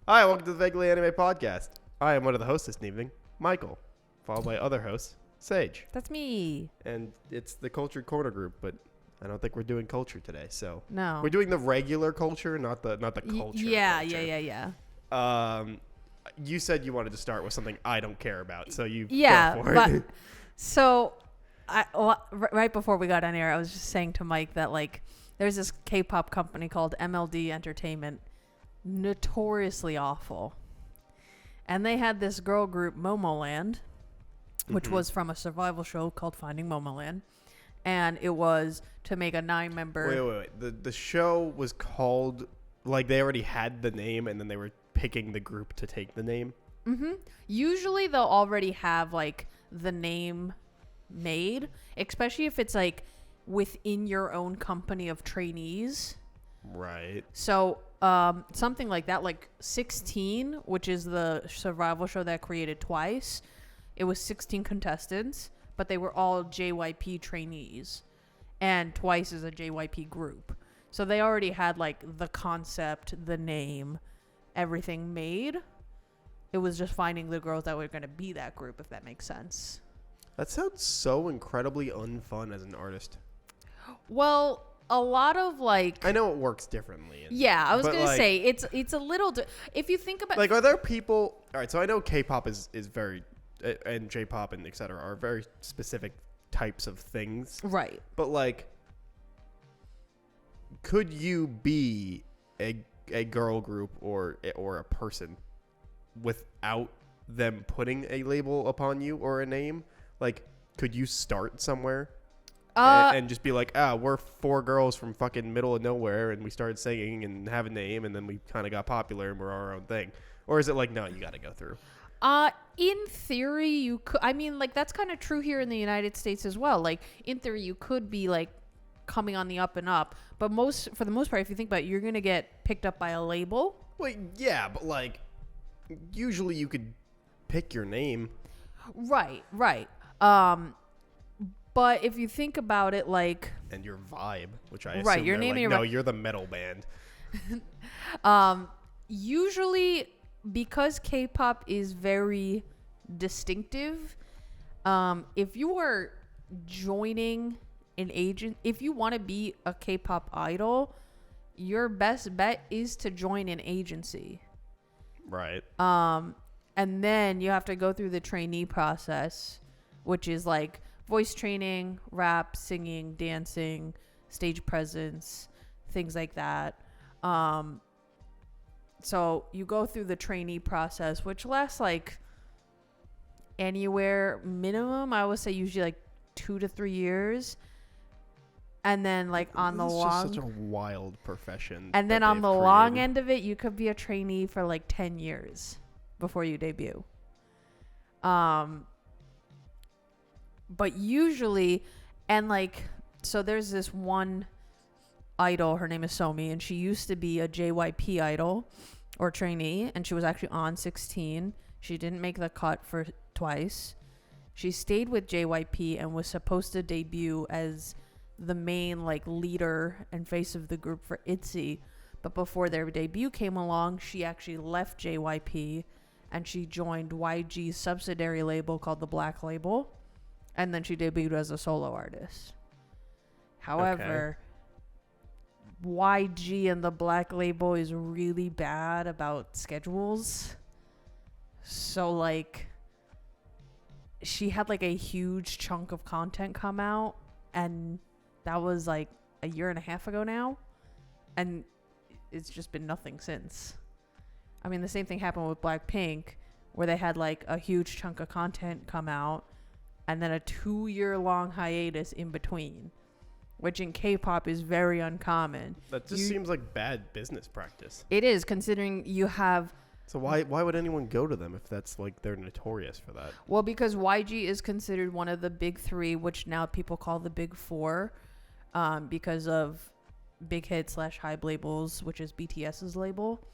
Hi, welcome to the Vaguely Anime Podcast. I am one of the hosts this evening, Michael, followed by other hosts, Sage. That's me. And it's the Culture Corner group, but I don't think we're doing culture today. So No. we're doing the regular culture, not the culture. Yeah. You said you wanted to start with something I don't care about, so you Yeah, go for but it. so right before we got on air, I was just saying to Mike that there's this K-pop company called MLD Entertainment, notoriously awful, and they had this girl group Momoland, which was from a survival show called Finding Momoland, and it was to make a 9-member. Wait. The show was called, they already had the name, and then they were picking the group to take the name. Usually they'll already have the name made, especially if it's within your own company of trainees. Right. So something like that, like 16, which is the survival show that created Twice. It was 16 contestants, but they were all JYP trainees, and Twice is a JYP group. So they already had the concept, the name, everything made. It was just finding the girls that were going to be that group, if that makes sense. That sounds so incredibly unfun as an artist. Well, a lot of I know it works differently. Yeah, I was going to say it's a little if you think about are there people? All right, so I know K-pop is very and J-pop and etc. are very specific types of things. Right. But could you be a girl group or a person without them putting a label upon you or a name? Could you start somewhere and just be we're 4 girls from fucking middle of nowhere, and we started singing and have a name, and then we kind of got popular and we're our own thing? Or is it no, you got to go through? In theory, you could. I mean, that's kind of true here in the United States as well. In theory, you could be coming on the up and up, but for the most part, if you think about it, you're gonna get picked up by a label. Well, yeah, but usually you could pick your name. Right. But if you think about it, and your vibe, which I assume right, your name and your no, vibe. you're the metal band. Usually, because K-pop is very distinctive, if you are joining an agent, if you want to be a K-pop idol, your best bet is to join an agency. Right. And then you have to go through the trainee process, which is voice training, rap, singing, dancing, stage presence, things like that. So you go through the trainee process, which lasts anywhere minimum, I would say usually 2 to 3 years. And then on the long, just such a wild profession. and then on the long end of it, you could be a trainee for 10 years before you debut. But usually, and so there's this one idol, her name is Somi, and she used to be a JYP idol or trainee, and she was actually on 16. She didn't make the cut for Twice. She stayed with JYP and was supposed to debut as the main leader and face of the group for ITZY, but before their debut came along, she actually left JYP and she joined YG's subsidiary label called the Black Label, and then she debuted as a solo artist. However, YG and the Black Label is really bad about schedules. So she had a huge chunk of content come out, and that was a year and a half ago now, and it's just been nothing since. I mean, the same thing happened with Blackpink, where they had a huge chunk of content come out and then a 2-year-long hiatus in between, which in K-pop is very uncommon. That just seems like bad business practice. It is, considering you have... So why would anyone go to them if that's they're notorious for that? Well, because YG is considered one of the big 3, which now people call the big 4, because of Big Hit / Hybe labels, which is BTS's label.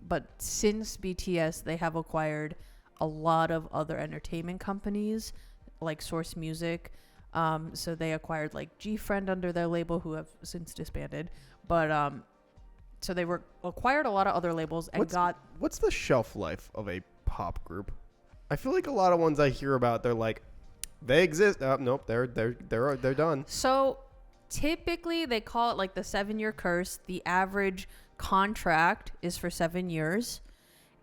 But since BTS, they have acquired a lot of other entertainment companies, like Source Music. So they acquired G-Friend under their label, who have since disbanded. But So they were acquired a lot of other labels and What's the shelf life of a pop group? I feel like a lot of ones I hear about, they're like, they exist. Nope, they're done. So typically they call it like the 7-year curse. The average contract is for 7 years.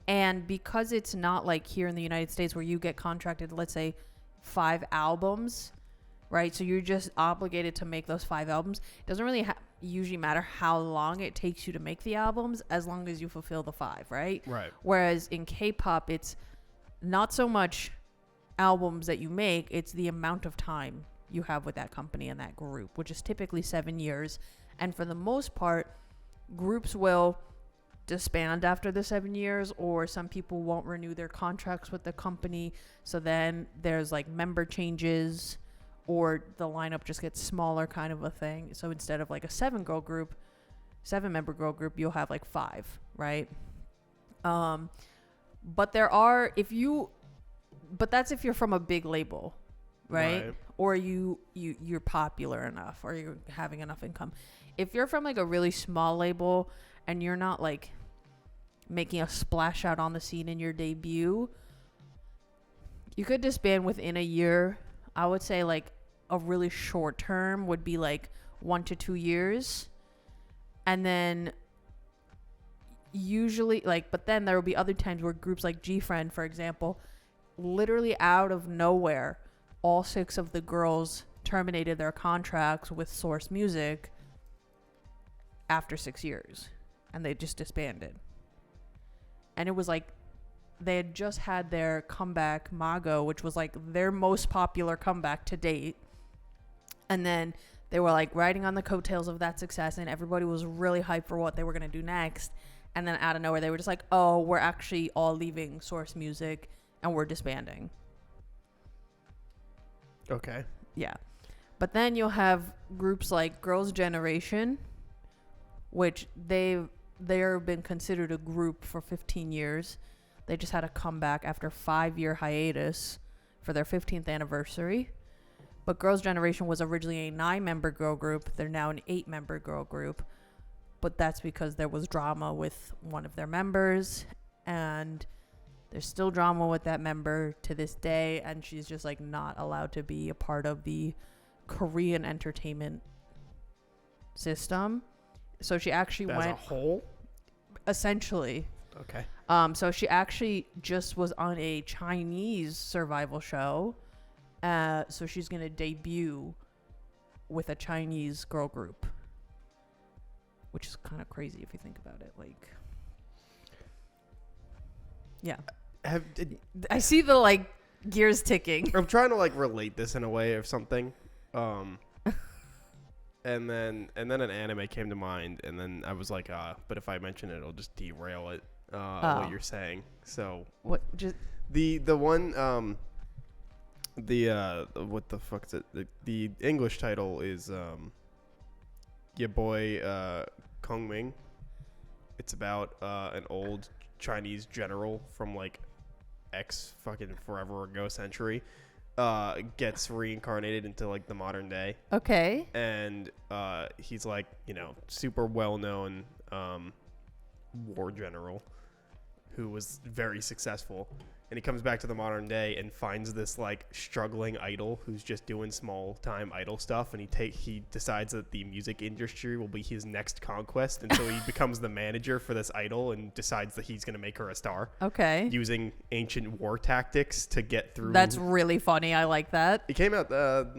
And because it's not like here in the United States where you get contracted, let's say 5 albums, right? So you're just obligated to make those 5 albums. It doesn't really usually matter how long it takes you to make the albums as long as you fulfill the 5, right? Right. Whereas in K-pop, it's not so much albums that you make, it's the amount of time you have with that company and that group, which is typically 7 years. And for the most part, groups will disband after the 7 years, or some people won't renew their contracts with the company. So then there's like member changes, or the lineup just gets smaller, kind of a thing. So instead of like a 7-member girl group, you'll have like 5, right? But but that's if you're from a big label, right? Or you're popular enough, or you're having enough income. If you're from like a really small label and you're not like making a splash out on the scene in your debut, you could disband within a year. I would say like a really short term would be like 1 to 2 years. And then usually but then there will be other times where groups like G-Friend, for example, literally out of nowhere, all 6 of the girls terminated their contracts with Source Music after 6 years, and they just disbanded. And it was like they had just had their comeback, Mago, which was like their most popular comeback to date. And then they were like riding on the coattails of that success, and everybody was really hyped for what they were going to do next. And then out of nowhere, they were just like, oh, we're actually all leaving Source Music and we're disbanding. Okay. Yeah. But then you'll have groups like Girls' Generation, which they've been considered a group for 15 years. They just had a comeback after 5-year hiatus for their 15th anniversary. But Girls' Generation was originally a 9-member girl group. They're now an 8-member girl group. But that's because there was drama with one of their members, and there's still drama with that member to this day, and she's just like not allowed to be a part of the Korean entertainment system. So she actually went as a whole, essentially. Okay. So she actually just was on a Chinese survival show. So she's gonna debut with a Chinese girl group, which is kind of crazy if you think about it. Like, yeah. I see the like gears ticking. I'm trying to like relate this in a way or something. And then an anime came to mind, and then I was like, but if I mention it, it'll just derail it. What you're saying. So what? Just the one what the fuck is it? The English title is your boy Kongming. It's about an old Chinese general from like X fucking forever ago century. Gets reincarnated into like the modern day. Okay. And he's like, super well known war general who was very successful. And he comes back to the modern day and finds this like struggling idol who's just doing small time idol stuff, and he decides that the music industry will be his next conquest, and so he becomes the manager for this idol and decides that he's going to make her a star. Okay. Using ancient war tactics to get through. That's really funny. I like that. It came out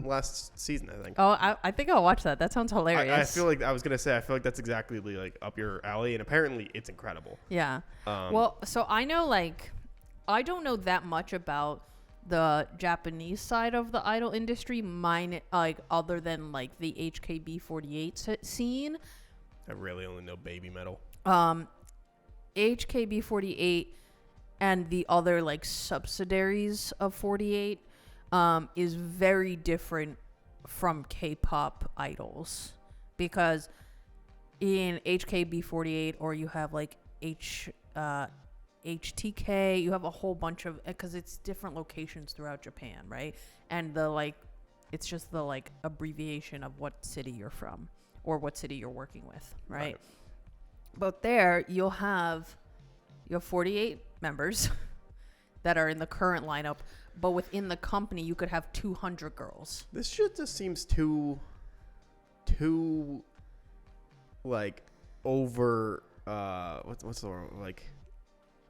last season, I think. Oh, I think I'll watch that. That sounds hilarious. I feel like I feel like that's exactly like up your alley, and apparently it's incredible. Yeah. Well, so I know like I don't know that much about the Japanese side of the idol industry, other than like the HKB48 scene. I really only know Baby Metal. HKB48 and the other like subsidiaries of 48 is very different from K-pop idols, because in HKB48, or you have like HTK, you have a whole bunch of, because it's different locations throughout Japan, right? And it's just the like abbreviation of what city you're from or what city you're working with, right? But there you'll have 48 members that are in the current lineup, but within the company you could have 200 girls. This shit just seems too like over what's the word, like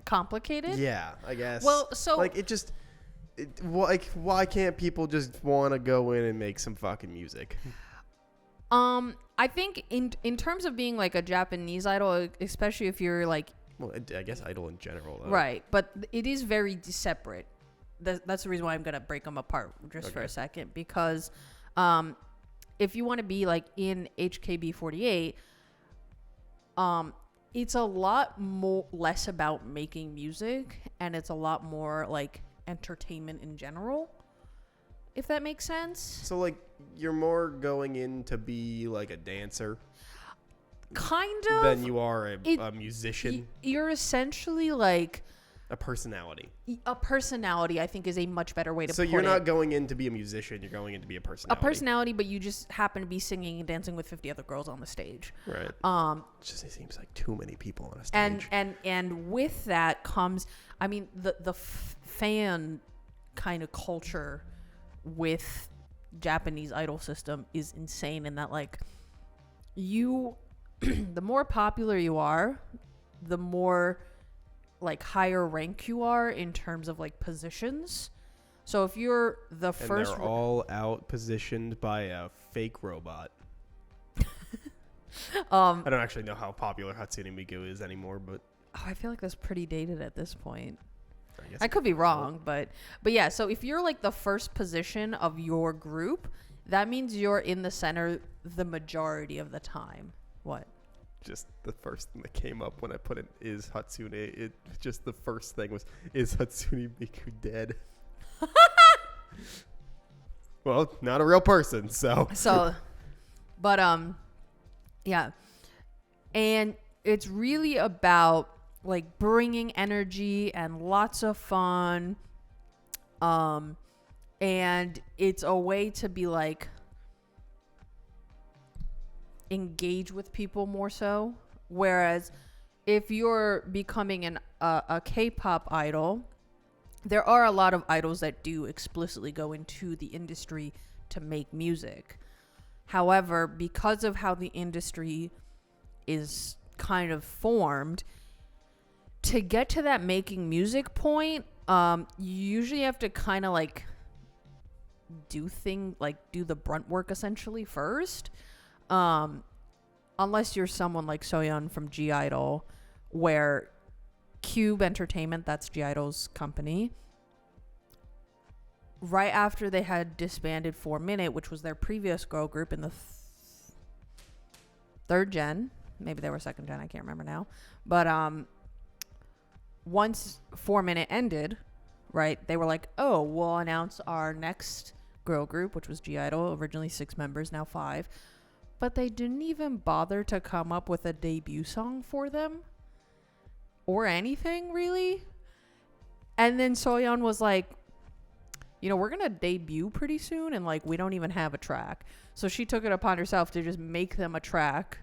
Complicated? yeah, I guess. Well, so like why can't people just want to go in and make some fucking music? I think in terms of being like a Japanese idol, especially if you're like, Well, I guess idol in general, though. right, but it is very separate. That's the reason why I'm gonna break them apart just for a second, because if you want to be like in HKB48, it's a lot less about making music, and it's a lot more like entertainment in general, if that makes sense. So like you're more going in to be like a dancer Kind of. than you are a musician. You're essentially like A personality. a personality, I think, is a much better way to put it. So you're not going in to be a musician, you're going in to be a personality. A personality, but you just happen to be singing and dancing with 50 other girls on the stage. Right. It just seems like too many people on a stage. And with that comes, I mean, the fan kind of culture with Japanese idol system is insane in that, like, you the more popular you are, the more like higher rank you are in terms of like positions. So if you're the first, they're all out positioned by a fake robot. I don't actually know how popular Hatsune Miku is anymore, but I feel like that's pretty dated at this point. guess I could be wrong, but yeah. So if you're like the first position of your group, that means you're in the center the majority of the time. What? Just the first thing that came up when I put in is Hatsune. It just the first thing was, is Hatsune Miku dead? Well, not a real person, so. But yeah, and it's really about like bringing energy and lots of fun, and it's a way to be like engage with people more so. Whereas if you're becoming a K-pop idol, there are a lot of idols that do explicitly go into the industry to make music. However, because of how the industry is kind of formed, to get to that making music point, you usually have to kind of like do the brunt work essentially first. Unless you're someone like Soyeon from G Idol, where Cube Entertainment, that's G Idol's company, right after they had disbanded 4 Minute, which was their previous girl group in the third gen, maybe they were second gen, I can't remember now, but once 4 Minute ended, right, they were like, oh, we'll announce our next girl group, which was G Idol, originally 6 members, now 5. But they didn't even bother to come up with a debut song for them or anything, really. And then Soyeon was like, you know, we're going to debut pretty soon, and like we don't even have a track. So she took it upon herself to just make them a track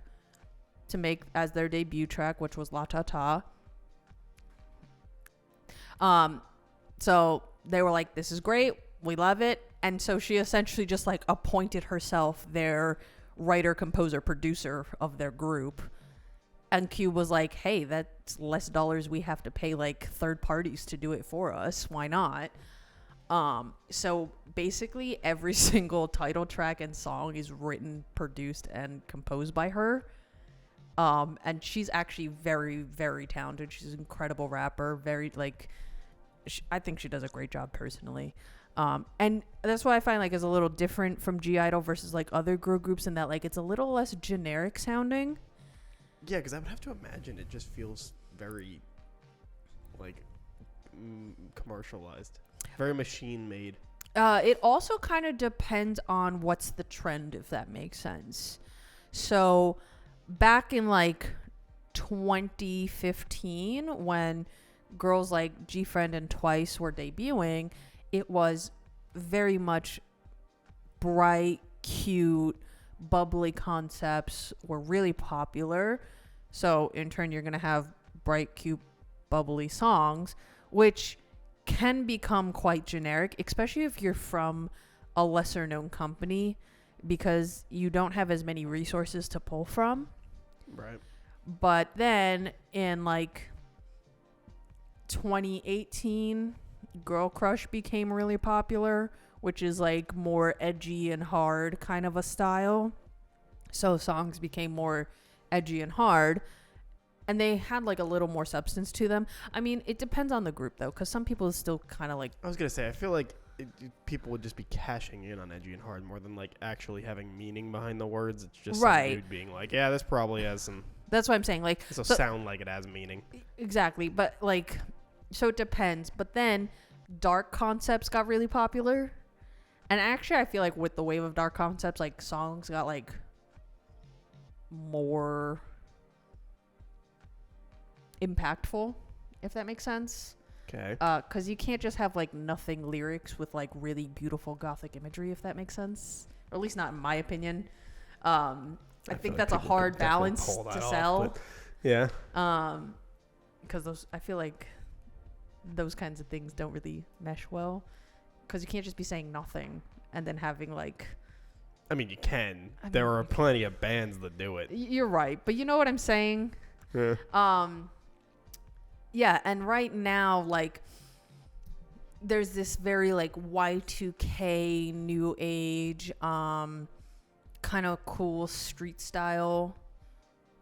to make as their debut track, which was La Ta Ta. So they were like, this is great, we love it. And so she essentially just like appointed herself their writer, composer, producer of their group. And Cube was like, hey, that's less dollars we have to pay like third parties to do it for us. Why not? So basically every single title track and song is written, produced, and composed by her. And she's actually very, very talented. She's an incredible rapper. Very like, I think she does a great job personally. And that's why I find like is a little different from G Idol versus like other girl groups in that like it's a little less generic sounding. Yeah, because I would have to imagine it just feels very like commercialized, very machine made. It also kind of depends on what's the trend, if that makes sense. So back in like 2015, when girls like G-Friend and Twice were debuting, it was very much bright, cute, bubbly concepts were really popular. So in turn, you're going to have bright, cute, bubbly songs, which can become quite generic, especially if you're from a lesser known company, because you don't have as many resources to pull from. Right. But then in like 2018, Girl Crush became really popular, which is like more edgy and hard kind of a style. So songs became more edgy and hard, and they had like a little more substance to them. I mean, it depends on the group though, because some people still kind of like. I was gonna say, I feel like people would just be cashing in on edgy and hard more than like actually having meaning behind the words. It's just some dude being like, yeah, this probably has some. That's what I'm saying. Like, this will sound like it has meaning. Exactly, but like, so it depends. But then, dark concepts got really popular, and actually, I feel like with the wave of dark concepts, like songs got like more impactful, if that makes sense. Okay. Because you can't just have like nothing lyrics with like really beautiful gothic imagery, if that makes sense, or at least not in my opinion. I think that's a hard balance to sell. Yeah. Because those, I feel like those kinds of things don't really mesh well, because you can't just be saying nothing and then having like. I mean, you can. There are plenty of bands that do it. You're right, but you know what I'm saying. Yeah. Yeah, and right now, like, there's this very like Y2K new age, kind of cool street style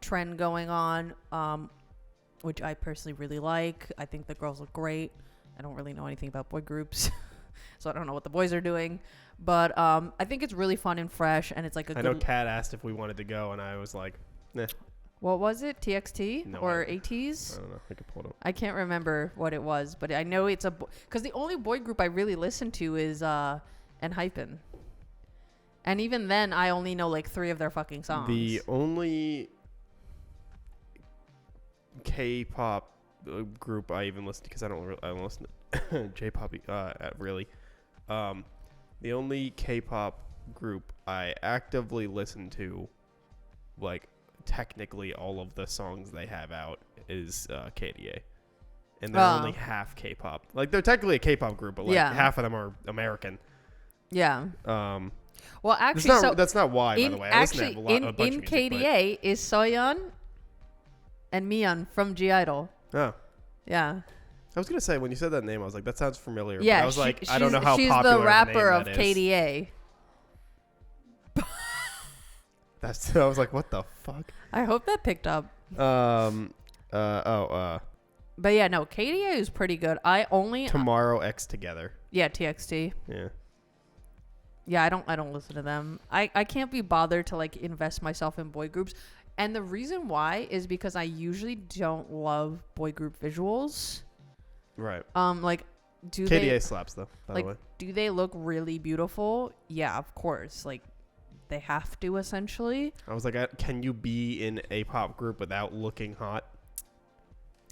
trend going on, which I personally really like. I think the girls look great. I don't really know anything about boy groups, so I don't know what the boys are doing. But I think it's really fun and fresh, and it's like a. I know Kat asked if we wanted to go, and I was like, nah. What was it? TXT or ATs? I don't know. I could pull it up. I can't remember what it was, but I know it's because the only boy group I really listen to is Enhypen. And even then, I only know like 3 of their fucking songs. The only K-pop group I even listen to, because I don't listen to J-pop really. The only K-pop group I actively listen to, like technically all of the songs they have out, is KDA, and they're only half K-pop. Like, they're technically a K-pop group, but like half of them are American. Yeah. Well, actually, that's not why. By the way, I actually, in KDA is Soyeon and Miyeon from G Idol. Oh. Yeah. I was gonna say, when you said that name, I was like, that sounds familiar. Yeah, but I was like, I don't know how she's popular the rapper of KDA. I was like, what the fuck? I hope that picked up. But yeah, no, KDA is pretty good. I only Tomorrow X Together. Yeah, TXT. Yeah. Yeah, I don't listen to them. I can't be bothered to like invest myself in boy groups. And the reason why is because I usually don't love boy group visuals. Right. Like, do KDA slaps though, by the way. Do they look really beautiful? Yeah, of course. Like, they have to, essentially. I was like, can you be in a pop group without looking hot?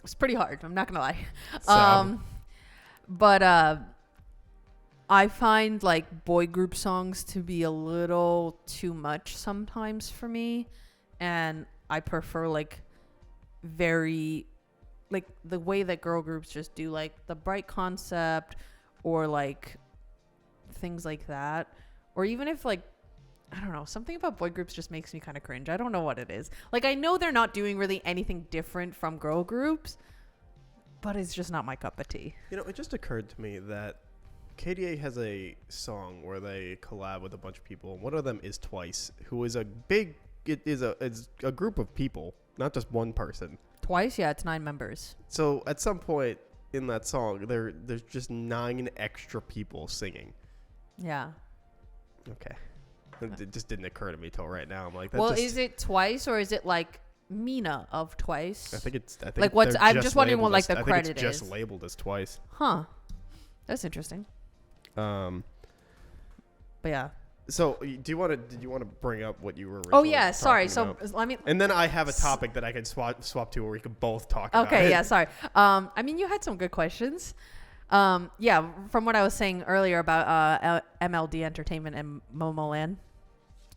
It's pretty hard. I'm not gonna lie. But I find like boy group songs to be a little too much sometimes for me, and I prefer like very like the way that girl groups just do, like the bright concept or like things like that, or even if like, I don't know, something about boy groups just makes me kind of cringe. I don't know what it is. Like, I know they're not doing really anything different from girl groups, but it's just not my cup of tea. You know, it just occurred to me that KDA has a song where they collab with a bunch of people. One of them is Twice, who is it's a group of people, not just one person. Twice? Yeah, it's 9 members. So at some point in that song, there's just 9 extra people singing. Yeah. Okay. It just didn't occur to me till right now. I'm like, is it Twice or is it like Mina of Twice? I think like what's. I'm just wondering what like the credit is. I think it's just labeled as Twice. Huh. That's interesting. But yeah. So did you want to bring up what you were? Oh yeah, sorry. So let me. And then I have a topic that I can swap to where we can both talk about. Okay. Yeah. Sorry. I mean, you had some good questions. Yeah. From what I was saying earlier about MLD Entertainment and Momoland.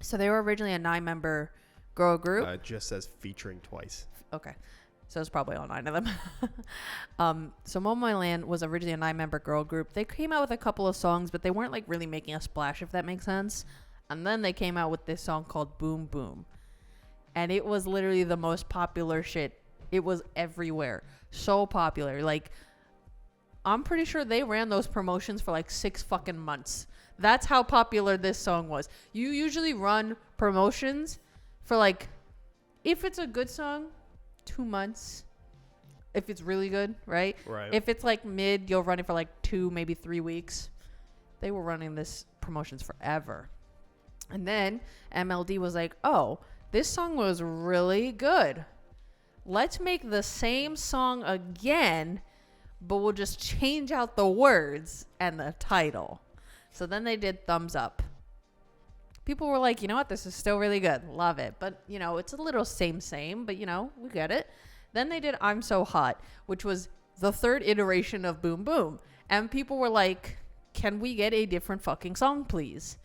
So they were originally a 9-member girl group. It just says featuring twice. Okay. So it's probably all 9 of them. So Momoland was originally a 9-member girl group. They came out with a couple of songs, but they weren't like really making a splash, if that makes sense. And then they came out with this song called Boom Boom. And it was literally the most popular shit. It was everywhere. So popular. Like, I'm pretty sure they ran those promotions for like 6 fucking months. That's how popular this song was. You usually run promotions for like, if it's a good song, 2 months. If it's really good, right? Right. If it's like mid, you'll run it for like 2, maybe 3 weeks. They were running this promotions forever. And then MLD was like, oh, this song was really good. Let's make the same song again, but we'll just change out the words and the title. So then they did Thumbs Up. People were like, you know what? This is still really good. Love it. But, you know, it's a little same, but, you know, we get it. Then they did I'm So Hot, which was the 3rd iteration of Boom Boom. And people were like, can we get a different fucking song, please?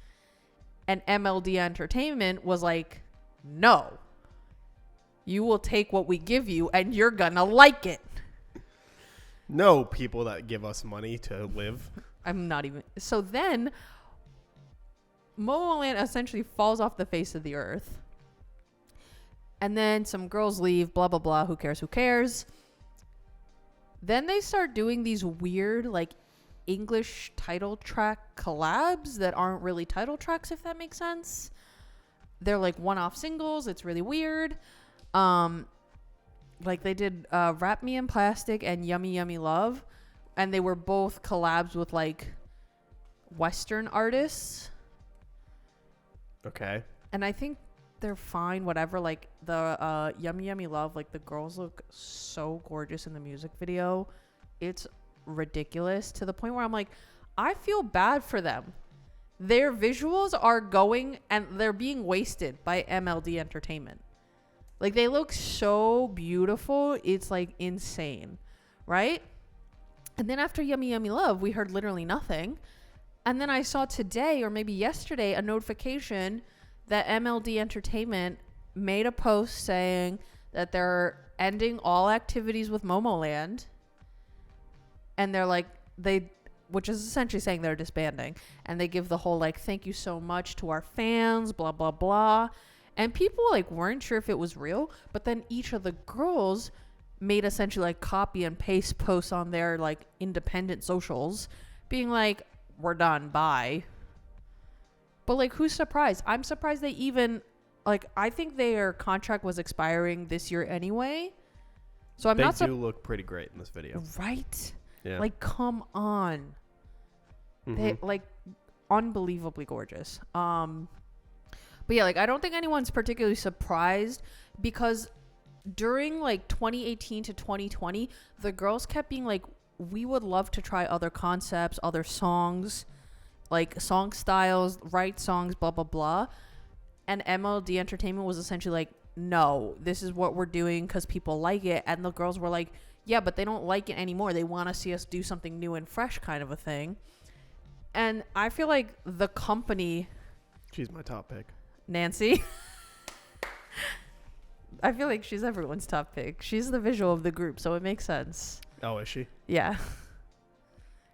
And MLD Entertainment was like, no. You will take what we give you and you're gonna like it. No, people that give us money to live. I'm not even. So then Momoland essentially falls off the face of the earth. And then some girls leave, blah, blah, blah. Who cares? Then they start doing these weird, like, English title track collabs that aren't really title tracks, if that makes sense. They're, like, one-off singles. It's really weird. Like, they did Wrap Me in Plastic and Yummy Yummy Love. And they were both collabs with, like, Western artists. Okay. And I think they're fine, whatever. Like, the Yummy Yummy Love, like, the girls look so gorgeous in the music video. It's ridiculous to the point where I'm like, I feel bad for them. Their visuals are going and they're being wasted by MLD Entertainment. Like, they look so beautiful. It's, like, insane. Right? And then after Yummy Yummy Love, we heard literally nothing. And then I saw today, or maybe yesterday, a notification that MLD Entertainment made a post saying that they're ending all activities with Momoland. And they're like, which is essentially saying they're disbanding. And they give the whole, like, thank you so much to our fans, blah, blah, blah. And people, like, weren't sure if it was real. But then each of the girls made essentially, like, copy and paste posts on their, like, independent socials being like, we're done, bye. But, like, who's surprised? I'm surprised they even, like, I think their contract was expiring this year anyway. So I'm not They do look pretty great in this video. Right? Yeah. Like, come on. They, like, unbelievably gorgeous. But yeah, like, I don't think anyone's particularly surprised because during, like, 2018 to 2020, the girls kept being like, we would love to try other concepts, other songs, like song styles, write songs, blah, blah, blah. And MLD Entertainment was essentially like, no, this is what we're doing because people like it. And the girls were like, yeah, but they don't like it anymore. They want to see us do something new and fresh kind of a thing. And I feel like the company... She's my top pick. Nancy. I feel like she's everyone's top pick. She's the visual of the group, so it makes sense. Oh, is she? Yeah.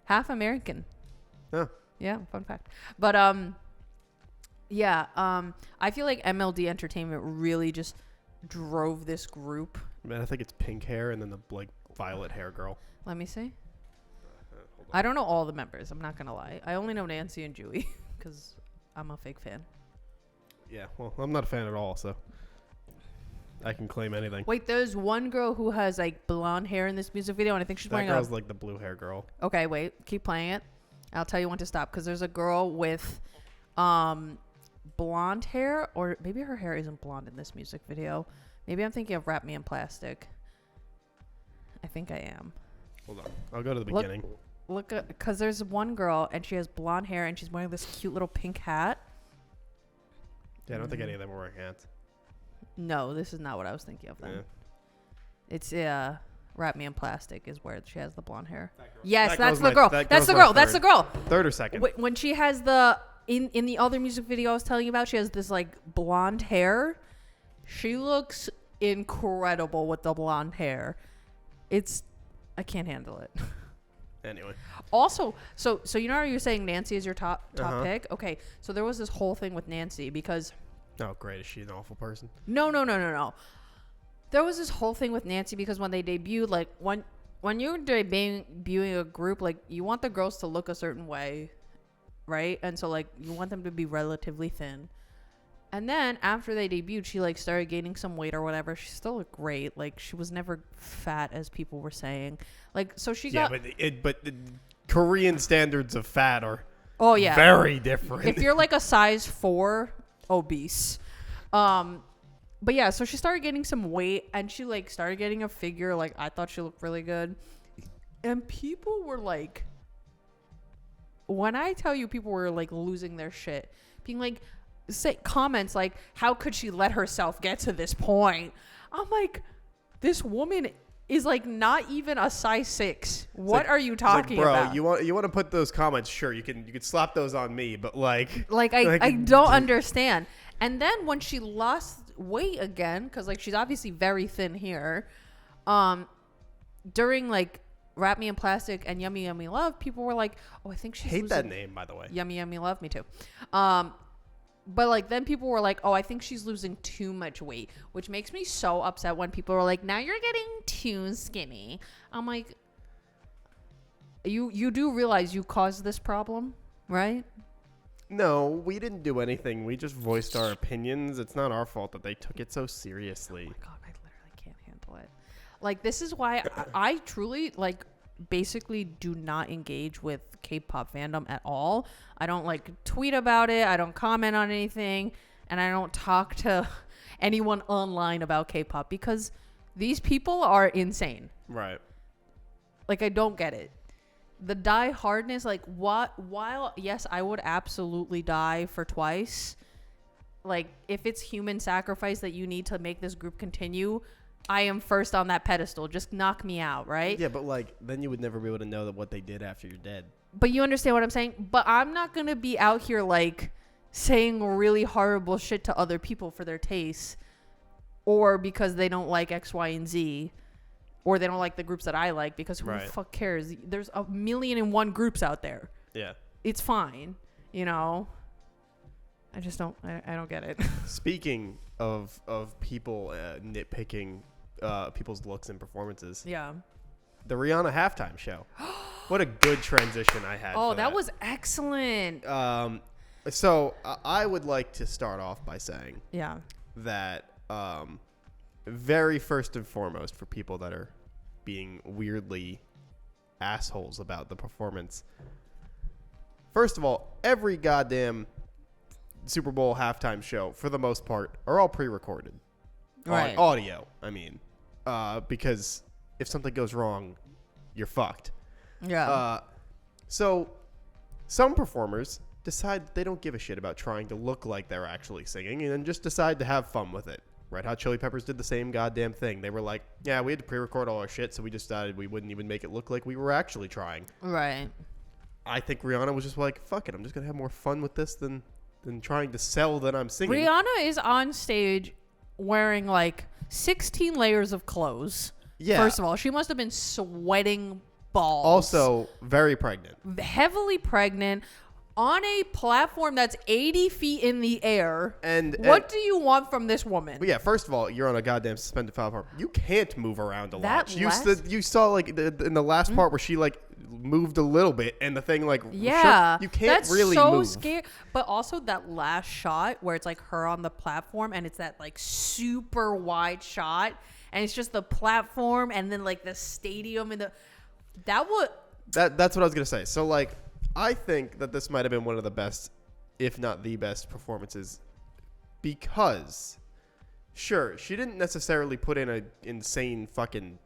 Half American. Oh. Yeah, fun fact. But yeah, I feel like MLD Entertainment really just drove this group. Man, I think it's pink hair and then the, like, violet hair girl. Let me see. I don't know all the members, I'm not gonna lie. I only know Nancy and Julie because I'm a fake fan. Yeah, well, I'm not a fan at all, so I can claim anything. Wait, there's one girl who has, like, blonde hair in this music video, and I think she's wearing That girl's like the blue hair girl. Okay, wait. Keep playing it. I'll tell you when to stop, because there's a girl with blonde hair, or maybe her hair isn't blonde in this music video. Maybe I'm thinking of Wrap Me in Plastic. I think I am. Hold on. I'll go to the beginning. Look, because there's one girl, and she has blonde hair, and she's wearing this cute little pink hat. Yeah, I don't think any of them were wearing hats. No, this is not what I was thinking of then. Yeah. It's Wrap Me in Plastic is where she has the blonde hair. Yes, that's the my- girl. that That's girl's the my girl. That's the third. girl. Third or second? When she has the in the other music video I was telling you about, she has this, like, blonde hair, She looks incredible with the blonde hair. I can't handle it. Anyway. Also, so you know how you're saying Nancy is your top pick? Okay, so there was this whole thing with Nancy because... Oh, great. Is she an awful person? No. There was this whole thing with Nancy because when they debuted, like, when you're debuting a group, like, you want the girls to look a certain way, right? And so, like, you want them to be relatively thin. And then after they debuted, she, like, started gaining some weight or whatever. She still looked great. Like, she was never fat, as people were saying. Like, so she got... Yeah, but the Korean standards of fat are very different. If you're, like, a size 4, obese. But, yeah, so she started gaining some weight, and she, like, started getting a figure. Like, I thought she looked really good. And people were, like... When I tell you people were, like, losing their shit, being, like... say comments like, how could she let herself get to this point? I'm like, this woman is like not even a size 6. What are you talking about? Bro, you want to put those comments? Sure, you can slap those on me, but I don't understand. And then when she lost weight again, because like she's obviously very thin here, during like Wrap Me in Plastic and Yummy Yummy Love, people were like, oh, I think she's hate that name, by the way. Yummy Yummy Love, me too. But, like, then people were like, oh, I think she's losing too much weight, which makes me so upset when people are like, now you're getting too skinny. I'm like, you do realize you caused this problem, right? No, we didn't do anything. We just voiced our opinions. It's not our fault that they took it so seriously. Oh, my God, I literally can't handle it. Like, this is why I truly, like, basically do not engage with K-pop fandom at all. I don't like tweet about it. I don't comment on anything, and I don't talk to anyone online about K-pop because these people are insane. Right. Like, I don't get it. The die hardness, like, while yes, I would absolutely die for Twice. Like, if it's human sacrifice that you need to make this group continue, I am first on that pedestal. Just knock me out, right? Yeah, but like then you would never be able to know that what they did after you're dead. But you understand what I'm saying? But I'm not going to be out here like saying really horrible shit to other people for their tastes or because they don't like X, Y, and Z or they don't like the groups that I like because who the fuck cares? There's 1,000,001 groups out there. Yeah. It's fine, you know? I just don't get it. Speaking of people nitpicking people's looks and performances. Yeah. The Rihanna halftime show. What a good transition I had. Oh, that was excellent. So I would like to start off by saying that very first and foremost for people that are being weirdly assholes about the performance. First of all, every goddamn Super Bowl halftime show, for the most part, are all pre-recorded. Right. Audio, I mean. Because if something goes wrong, you're fucked. Yeah. So some performers decide that they don't give a shit about trying to look like they're actually singing and then just decide to have fun with it. Red Hot Chili Peppers did the same goddamn thing. They were like, yeah, we had to pre-record all our shit, so we decided we wouldn't even make it look like we were actually trying. Right. I think Rihanna was just like, fuck it, I'm just going to have more fun with this than trying to sell that I'm singing. Rihanna is on stage wearing like 16 layers of clothes. Yeah. First of all, she must have been sweating balls. Also, very pregnant. Heavily pregnant. On a platform that's 80 feet in the air. And what do you want from this woman? Well, yeah, first of all, you're on a goddamn suspended platform. You can't move around a lot. That You saw like in the last part where she like moved a little bit and the thing like yeah, shook. You can't that's really so move. Scary. But also that last shot where it's like her on the platform and it's that like super wide shot and it's just the platform and then like the stadium and that's what I was gonna say. So like. I think that this might have been one of the best, if not the best, performances because, sure, she didn't necessarily put in an insane fucking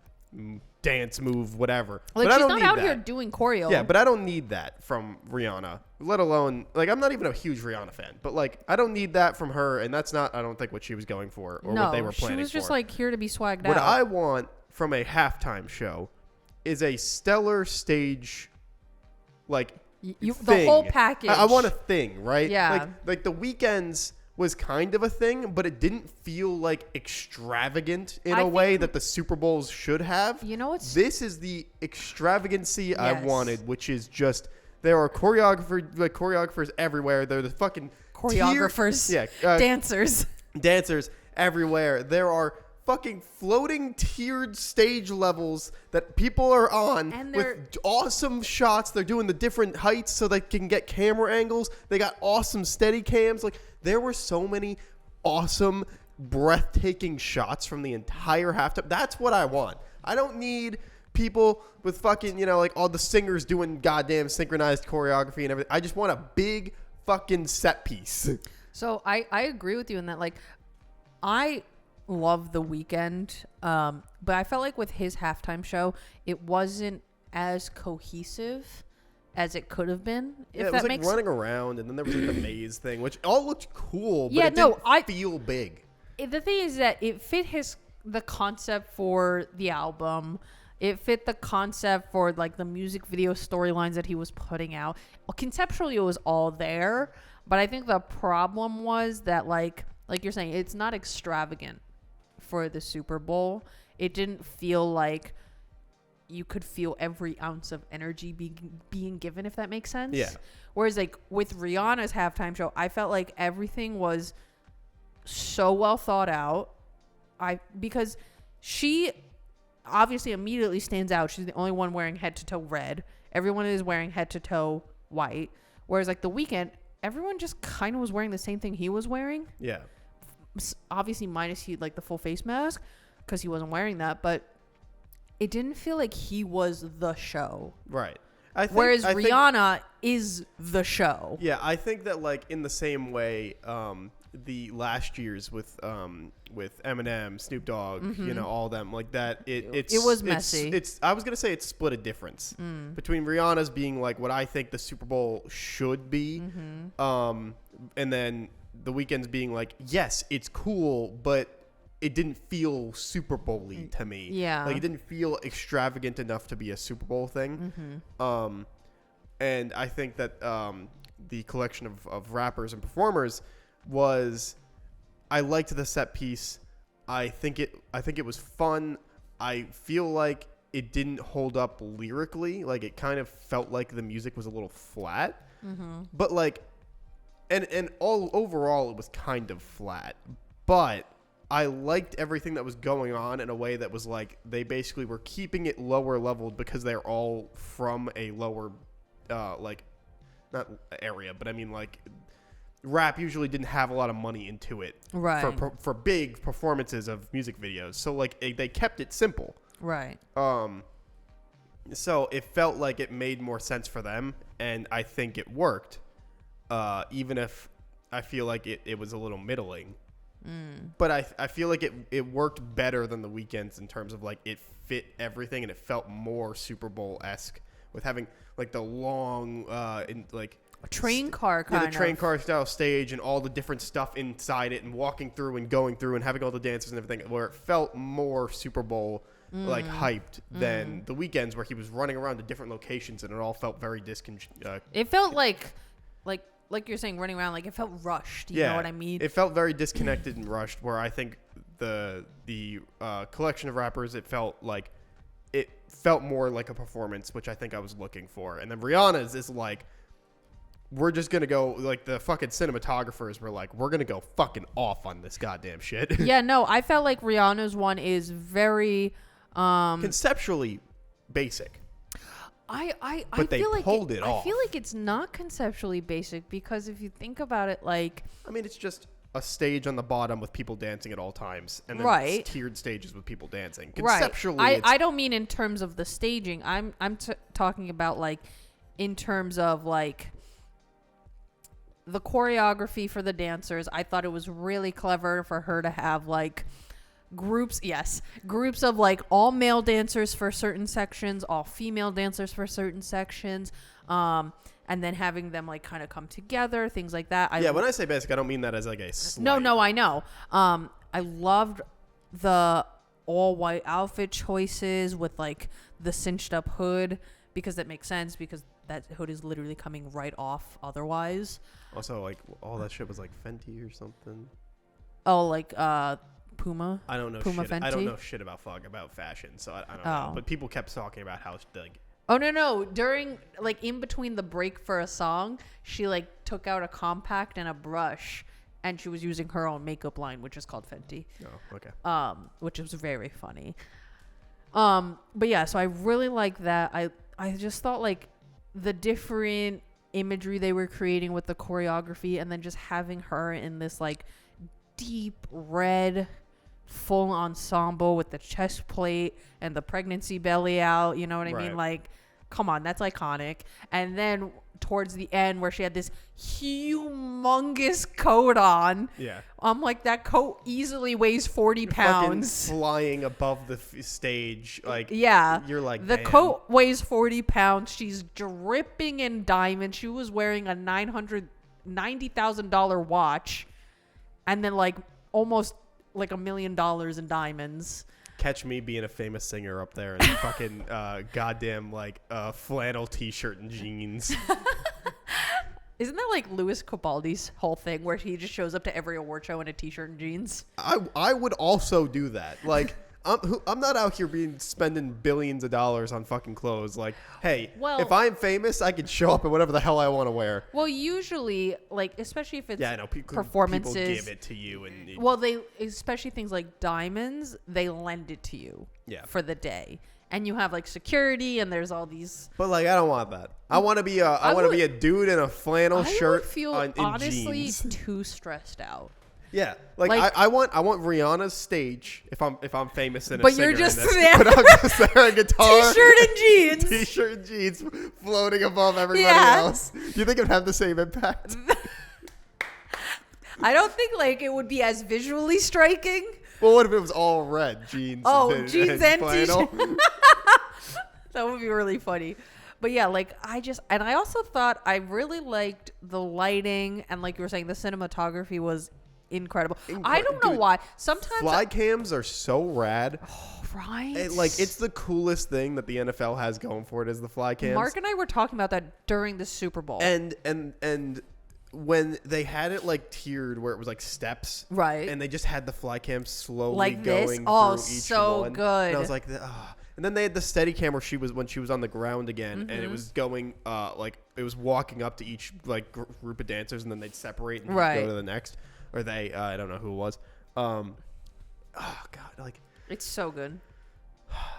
dance move, whatever. Like, but she's not out here doing choreo. Yeah, but I don't need that from Rihanna, let alone, like, I'm not even a huge Rihanna fan, but, like, I don't need that from her, and that's not, I don't think, what she was going for or what they were planning for. She was just, like, here to be swagged out. What I want from a halftime show is a stellar stage, like, the whole package. I want a thing, right? Yeah. Like the Weeknd's was kind of a thing, but it didn't feel like extravagant in I a way think- that the Super Bowls should have. You know what's This is the extravagancy I Yes. wanted, which is just there are choreographers everywhere. They're the fucking choreographers, dancers. dancers everywhere. There are fucking floating tiered stage levels that people are on And with awesome shots. They're doing the different heights so they can get camera angles. They got awesome steady cams. Like, there were so many awesome, breathtaking shots from the entire halftime. That's what I want. I don't need people with fucking, like all the singers doing goddamn synchronized choreography and everything. I just want a big fucking set piece. So I agree with you in that, like, I love The Weeknd, but I felt like with his halftime show, it wasn't as cohesive as it could have been. If It that was makes like running around, and then there was like the maze thing, which all looked cool, but Yeah, it no, didn't feel big. The thing is that it fit the concept for the album. It fit the concept for like the music video storylines that he was putting out. Well, conceptually, it was all there, but I think the problem was that like you're saying, it's not extravagant for the Super Bowl. It didn't feel like you could feel every ounce of energy being given, if that makes sense. Yeah. Whereas like with Rihanna's halftime show, I felt like everything was so well thought out. Because she obviously immediately stands out. She's the only one wearing head to toe red. Everyone is wearing head to toe white. Whereas like The Weeknd, everyone just kind of was wearing the same thing he was wearing. Yeah. Obviously minus like the full face mask because he wasn't wearing that, but it didn't feel like he was the show. Right. Whereas Rihanna is the show. Yeah, I think that like in the same way, the last years with Eminem, Snoop Dogg, all of them like that. It was messy. I was gonna say it's split a difference between Rihanna's being like what I think the Super Bowl should be, and then The Weeknd's being like, yes, it's cool, but it didn't feel Super Bowl-y to me. Yeah. Like, it didn't feel extravagant enough to be a Super Bowl thing. And I think that the collection of rappers and performers was, I liked the set piece. I think it was fun. I feel like it didn't hold up lyrically. Like, it kind of felt like the music was a little flat. But like, and all overall, it was kind of flat. But I liked everything that was going on in a way that was like, they basically were keeping it lower leveled because they're all from a lower, like, not area, but I mean like, rap usually didn't have a lot of money into it, Right. For big performances of music videos. So like, they kept it simple. Right. So it felt like it made more sense for them, and I think it worked. Even if I feel like it was a little middling. But I feel like it worked better than The Weeknd's in terms of like it fit everything, and it felt more Super Bowl-esque with having like the long A train car kind of. the train car style stage and all the different stuff inside it and walking through and going through and having all the dances and everything, where it felt more Super Bowl like hyped than The Weeknd's, where he was running around to different locations and it all felt very It felt like you're saying, running around, like it felt rushed. You know what I mean? It felt very disconnected and rushed, where I think the collection of rappers, it felt more like a performance, which I think I was looking for. And then Rihanna's is like, we're just going to go, like, the fucking cinematographers were like, we're going to go fucking off on this goddamn shit. Yeah, no, I felt like Rihanna's one is very conceptually basic. But they feel like pulled it off. I feel like it's not conceptually basic, because if you think about it, like, I mean, it's just a stage on the bottom with people dancing at all times, and then Right. it's tiered stages with people dancing. right. Conceptually, I don't mean in terms of the staging. I'm talking about like in terms of like the choreography for the dancers. I thought it was really clever for her to have like groups of like all male dancers for certain sections, all female dancers for certain sections, and then having them like kind of come together, things like that. when I say basic, I don't mean that as like a slight. No, I know. I loved the all white outfit choices with like the cinched up hood, because that makes sense, because that hood is literally coming right off otherwise. Also, like, all that shit was like Fenty or something. Oh, like Puma. I don't know Puma shit. Fenty? I don't know shit about fashion, so I don't know. But people kept talking about how like. Oh no! During like in between the break for a song, she like took out a compact and a brush, and she was using her own makeup line, which is called Fenty. Oh, okay. Which was very funny. But yeah, so I really like that. I just thought like the different imagery they were creating with the choreography, and then just having her in this like deep red full ensemble with the chest plate and the pregnancy belly out, you know what I mean? Like, come on, that's iconic. And then towards the end where she had this humongous coat on. Yeah. I'm like, that coat easily weighs 40 pounds. Fucking flying above the stage. Like, yeah. You're like, the damn. coat weighs 40 pounds. She's dripping in diamonds. She was wearing a $990,000 watch. And then like almost like $1 million in diamonds. Catch me being a famous singer up there in fucking goddamn like flannel t-shirt and jeans. Isn't that like Louis Capaldi's whole thing where he just shows up to every award show in a t-shirt and jeans? I would also do that. Like, I'm not out here spending billions of dollars on fucking clothes. Like, hey, if I'm famous, I can show up in whatever the hell I want to wear. Well, usually, like, especially if it's I know performances, people give it to you, and they especially things like diamonds, they lend it to you for the day. And you have like security, and there's all these. But like, I don't want that. I want to be a dude in a flannel shirt. I feel honestly jeans. too stressed out. Yeah, like I want Rihanna's stage if I'm famous and but a singer. You're just there. But I'm just there in guitar, t-shirt and jeans, t-shirt and jeans, floating above everybody else. Do you think it'd have the same impact? I don't think like it would be as visually striking. Well, what if it was all red jeans? Jeans and flannel? t-shirt. That would be really funny. But yeah, like I also thought I really liked the lighting, and like you were saying, the cinematography was incredible. I don't know why. Sometimes fly cams are so rad. Oh, right. It's the coolest thing that the NFL has going for it is the fly cams. Mark and I were talking about that during the Super Bowl. And when they had it like tiered where it was like steps, right? And they just had the fly cam slowly like going this. through each so one. good. And I was like, and then they had the steady cam where when she was on the ground again, and it was going like it was walking up to each like group of dancers, and then they'd separate and go to the next. Or they, I don't know who it was. Oh God, like it's so good.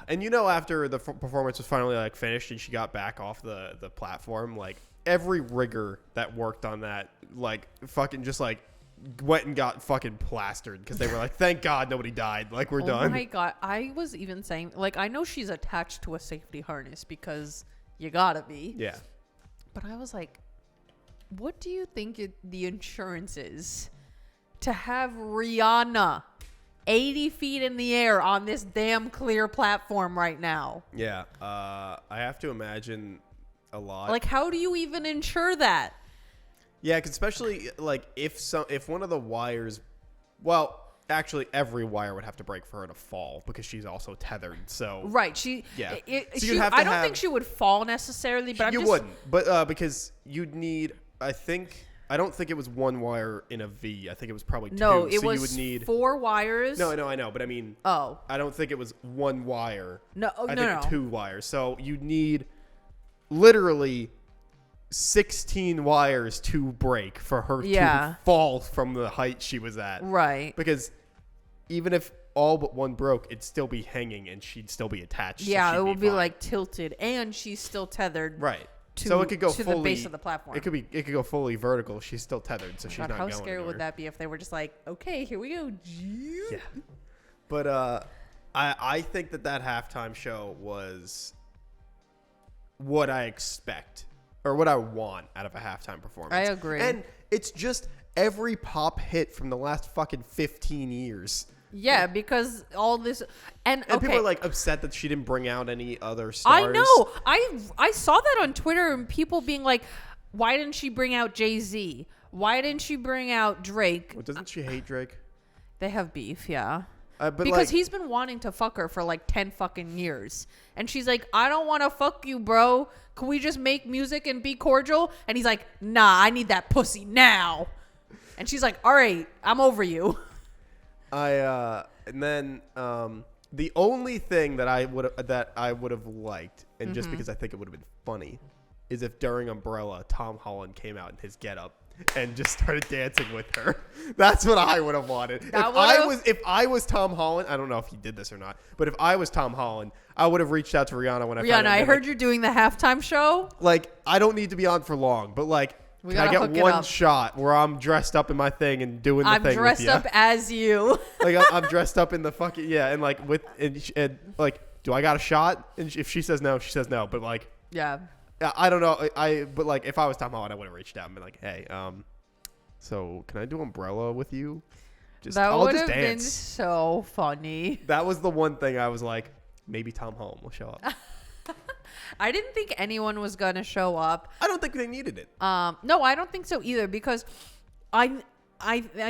And after the performance was finally like finished and she got back off the platform, like every rigger that worked on that, like fucking just like went and got fucking plastered because they were like, thank God nobody died. Like we're done. Oh my God, I was even saying like I know she's attached to a safety harness because you gotta be. Yeah. But I was like, what do you think the insurance is? To have Rihanna 80 feet in the air on this damn clear platform right now. Yeah. I have to imagine a lot. Like, how do you even insure that? Yeah, 'cause especially like if one of the wires, well, actually every wire would have to break for her to fall because she's also tethered. So right, so I don't think she would fall necessarily, but you wouldn't. But because you'd need, I don't think it was one wire in a V. I think it was probably two. No, it so was you would need 4 wires. No, I know. But I mean, I don't think it was one wire. I think 2 wires. So you'd need literally 16 wires to break for her to fall from the height she was at. Right. Because even if all but one broke, it'd still be hanging and she'd still be attached. Yeah, it would be like tilted, and she's still tethered. Right. So it could go to fully, the base of the platform. It could go fully vertical. She's still tethered, so she's not going anywhere. How scary would that be if they were just like, okay, here we go. Yeah. But I think that halftime show was what I expect or what I want out of a halftime performance. I agree. And it's just every pop hit from the last fucking 15 years. Yeah, because all this and people are like upset that she didn't bring out any other stars. I know. I saw that on Twitter and people being like, "Why didn't she bring out Jay-Z? Why didn't she bring out Drake?" Well, doesn't she hate Drake? They have beef, yeah. But because he's been wanting to fuck her for like 10 fucking years. And she's like, I don't want to fuck you, bro. Can we just make music and be cordial? And he's like, nah, I need that pussy now. And she's like, all right, I'm over you. And then the only thing that I would have liked, and just because I think it would have been funny, is if during Umbrella, Tom Holland came out in his getup and just started dancing with her. That's what I would have wanted. If I was Tom Holland, I don't know if he did this or not, but if I was Tom Holland, I would have reached out to Rihanna when I found out. Rihanna, I heard you're doing the halftime show. Like, I don't need to be on for long, but like, can I get one shot where I'm dressed up in my thing and doing the thing with you? I'm dressed up as you. Like, I'm dressed up in the fucking, and like and like, do I got a shot? And if she says no, she says no. But like, yeah. I don't know. But like, if I was Tom Holland, I would have reached out and been like, hey, so can I do Umbrella with you? That would have been so funny. That was the one thing I was like, maybe Tom Holland will show up. I didn't think anyone was gonna show up. I don't think they needed it. No, I don't think so either, because I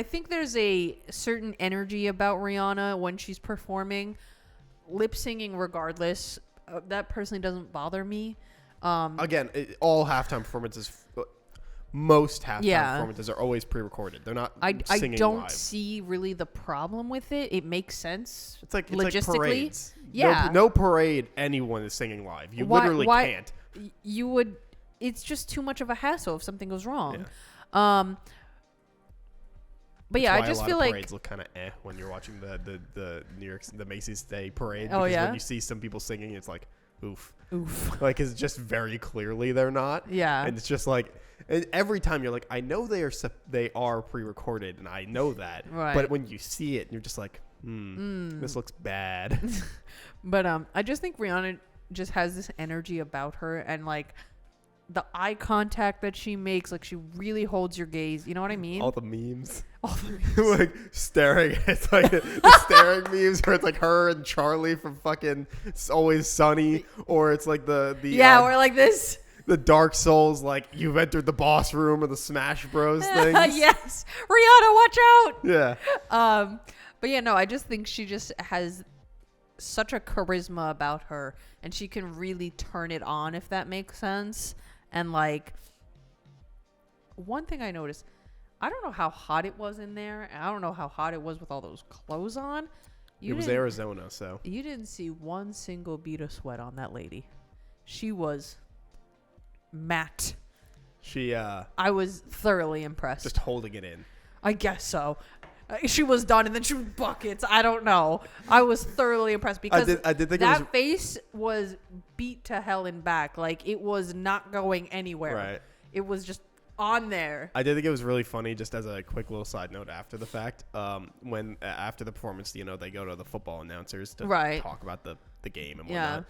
think there's a certain energy about Rihanna when she's performing, lip singing regardless. That personally doesn't bother me. Again, all halftime performances, most halftime performances are always pre-recorded. They're not singing I don't live. See really the problem with it. It makes sense. It's like logistically. Parades. Yeah. No parade anyone is singing live. You literally can't. You would. It's just too much of a hassle if something goes wrong. Yeah. But yeah, I just feel like parades look kind of when you're watching the New York the Macy's Day Parade. Oh because yeah. When you see some people singing, it's like oof. Like it's just very clearly they're not. Yeah. And it's just like every time you're like, I know they are pre-recorded, and I know that. Right. But when you see it, you're just like, this looks bad. But I just think Rihanna just has this energy about her, and like the eye contact that she makes, like she really holds your gaze. You know what I mean? All the memes. Like staring. It's like the staring memes where it's like her and Charlie from fucking It's Always Sunny, or it's like the or like this. The Dark Souls, like you've entered the boss room, or the Smash Bros things. Yes, Rihanna, watch out. Yeah. But yeah, no, I just think she just has such a charisma about her, and she can really turn it on, if that makes sense. And like, one thing I noticed, I don't know how hot it was in there, and I don't know how hot it was with all those clothes on. It was Arizona, so you didn't see one single bead of sweat on that lady. She was matte. I was thoroughly impressed. Just holding it in. I guess so. She was done, and then she was buckets. I don't know. I was thoroughly impressed because I did think that face was beat to hell and back. Like, it was not going anywhere. Right. It was just on there. I did think it was really funny, just as a quick little side note after the fact, when after the performance, they go to the football announcers to talk about the game and whatnot. Yeah.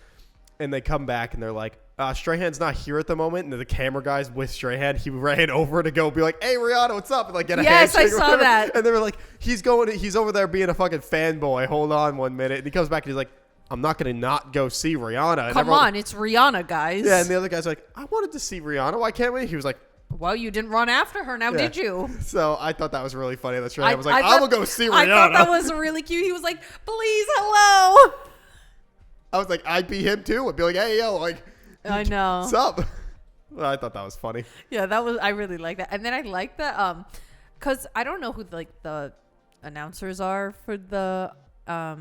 And they come back and they're like, Strahan's not here at the moment. And the camera guy's with Strahan. He ran over to go be like, hey, Rihanna, what's up? And like get a handshake. Yes, I saw that. And they were like, he's over there being a fucking fanboy. Hold on 1 minute. And he comes back and he's like, I'm not going to not go see Rihanna. And Come on, it's Rihanna, guys. Yeah, and the other guy's like, I wanted to see Rihanna. Why can't we? He was like, well, you didn't run after her now, did you? So I thought that was really funny. That Strahan was like, I will go see Rihanna. I thought that was really cute. He was like, please, hello. I was like, I'd be him too. I'd be like, hey, yo, like, I know. What's up? Well, I thought that was funny. Yeah, I really like that. And then I like that, because I don't know who like the announcers are for the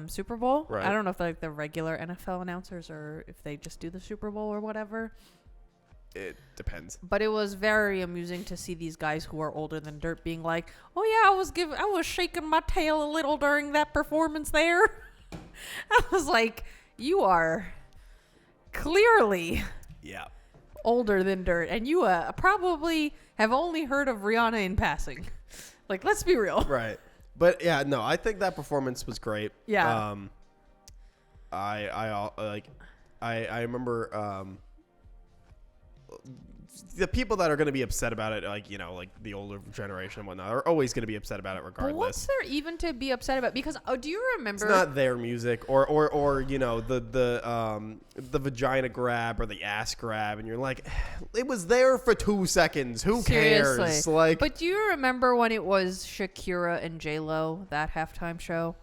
Super Bowl. Right. I don't know if they're like the regular NFL announcers or if they just do the Super Bowl or whatever. It depends. But it was very amusing to see these guys who are older than dirt being like, oh yeah, I was shaking my tail a little during that performance there. I was like, you are clearly older than dirt, and you probably have only heard of Rihanna in passing. Like, let's be real. Right. But yeah, no, I think that performance was great. Yeah. I remember the people that are going to be upset about it, like the older generation and whatnot, are always going to be upset about it regardless. But what's there even to be upset about? Because do you remember? It's not their music, or the vagina grab or the ass grab, and you're like, it was there for 2 seconds. Who cares? Seriously. Like, but do you remember when it was Shakira and J-Lo, that halftime show?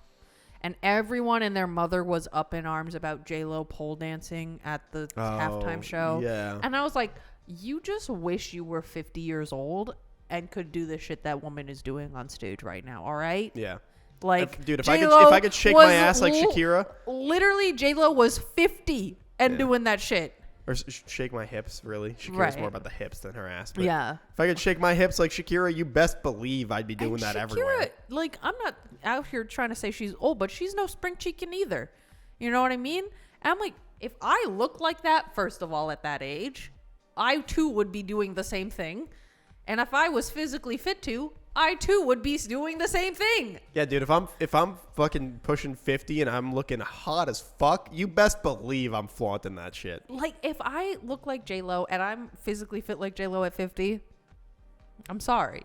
and everyone and their mother was up in arms about J-Lo pole dancing at the halftime show. Yeah. And I was like, you just wish you were 50 years old and could do the shit that woman is doing on stage right now, all right? Yeah. Like, Dude, if J-Lo I could shake my ass like Shakira. Literally, J-Lo was 50 and doing that shit. Or shake my hips, really. Shakira's Right. more about the hips than her ass. But Yeah. if I could shake my hips like Shakira, you best believe I'd be doing And that Shakira, everywhere. Like, I'm not out here trying to say she's old, but she's no spring chicken either. You know what I mean? And I'm like, if I look like that, first of all, at that age, I too would be doing the same thing. And if I was physically fit to, I too would be doing the same thing. Yeah, dude, if I'm fucking pushing 50 and I'm looking hot as fuck, you best believe I'm flaunting that shit. Like, if I look like J-Lo and I'm physically fit like J-Lo at 50, I'm sorry.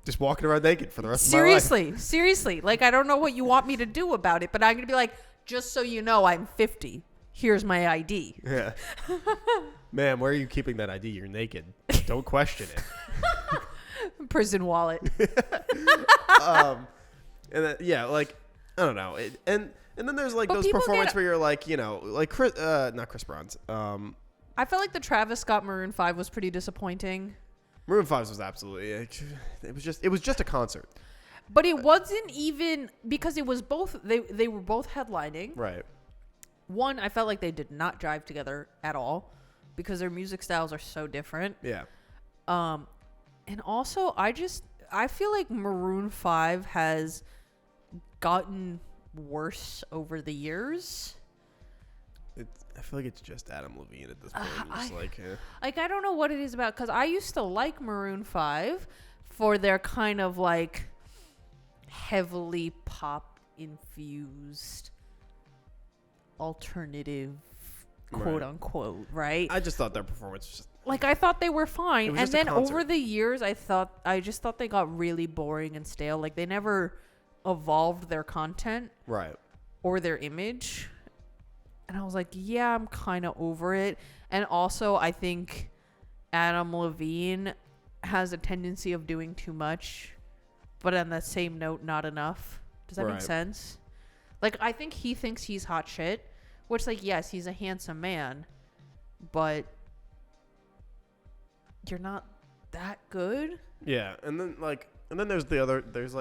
Just walking around naked for the rest of my life. Seriously. Like, I don't know what you want me to do about it, but I'm going to be like, just so you know, I'm 50. Here's my ID. Yeah. Man, where are you keeping that ID? You're naked. Don't question it. Prison wallet. And then, yeah, like, I don't know. And then there's like But those people performances get- where you're like, you know, like not Chris Brown's. I felt like the Travis Scott Maroon 5 was pretty disappointing. Maroon 5's was absolutely. It was just a concert. But it wasn't even because it was both. They were both headlining. Right. One, I felt like they did not jive together at all because their music styles are so different. Yeah. And also, I feel like Maroon 5 has gotten worse over the years. I feel like it's just Adam Levine at this point. Like, I don't know what it is about, because I used to like Maroon 5 for their kind of like heavily pop infused alternative quote unquote, right? I just thought their performance was just, like, I thought they were fine, and just a then concert. over the years I just thought they got really boring and stale. Like, they never evolved their content right. or their image. And I was like, yeah, I'm kind of over it. And also, I think Adam Levine has a tendency of doing too much, but on that same note, not enough. Does that make sense? Like, I think he thinks he's hot shit, which, like, yes, he's a handsome man, but you're not that good. Yeah, and then there's there's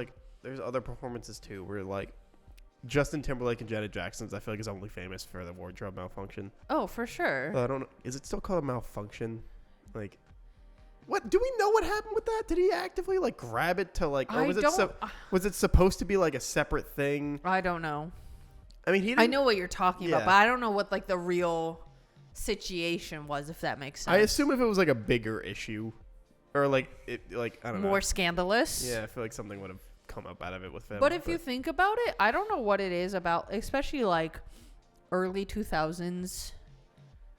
other performances too where like Justin Timberlake and Janet Jackson's I feel like is only famous for the wardrobe malfunction. Oh, for sure. I don't know. Is it still called a malfunction? Like, what? Do we know what happened with that? Did he actively like grab it to like, or was it supposed to be like a separate thing? I don't know. I mean, I know what you're talking about, Yeah. but I don't know what like the real situation was, if that makes sense. I assume if it was like a bigger issue, or like I don't know, more scandalous. Yeah, I feel like something would have come up out of it with him. But if you think about it, I don't know what it is about, especially like early 2000s,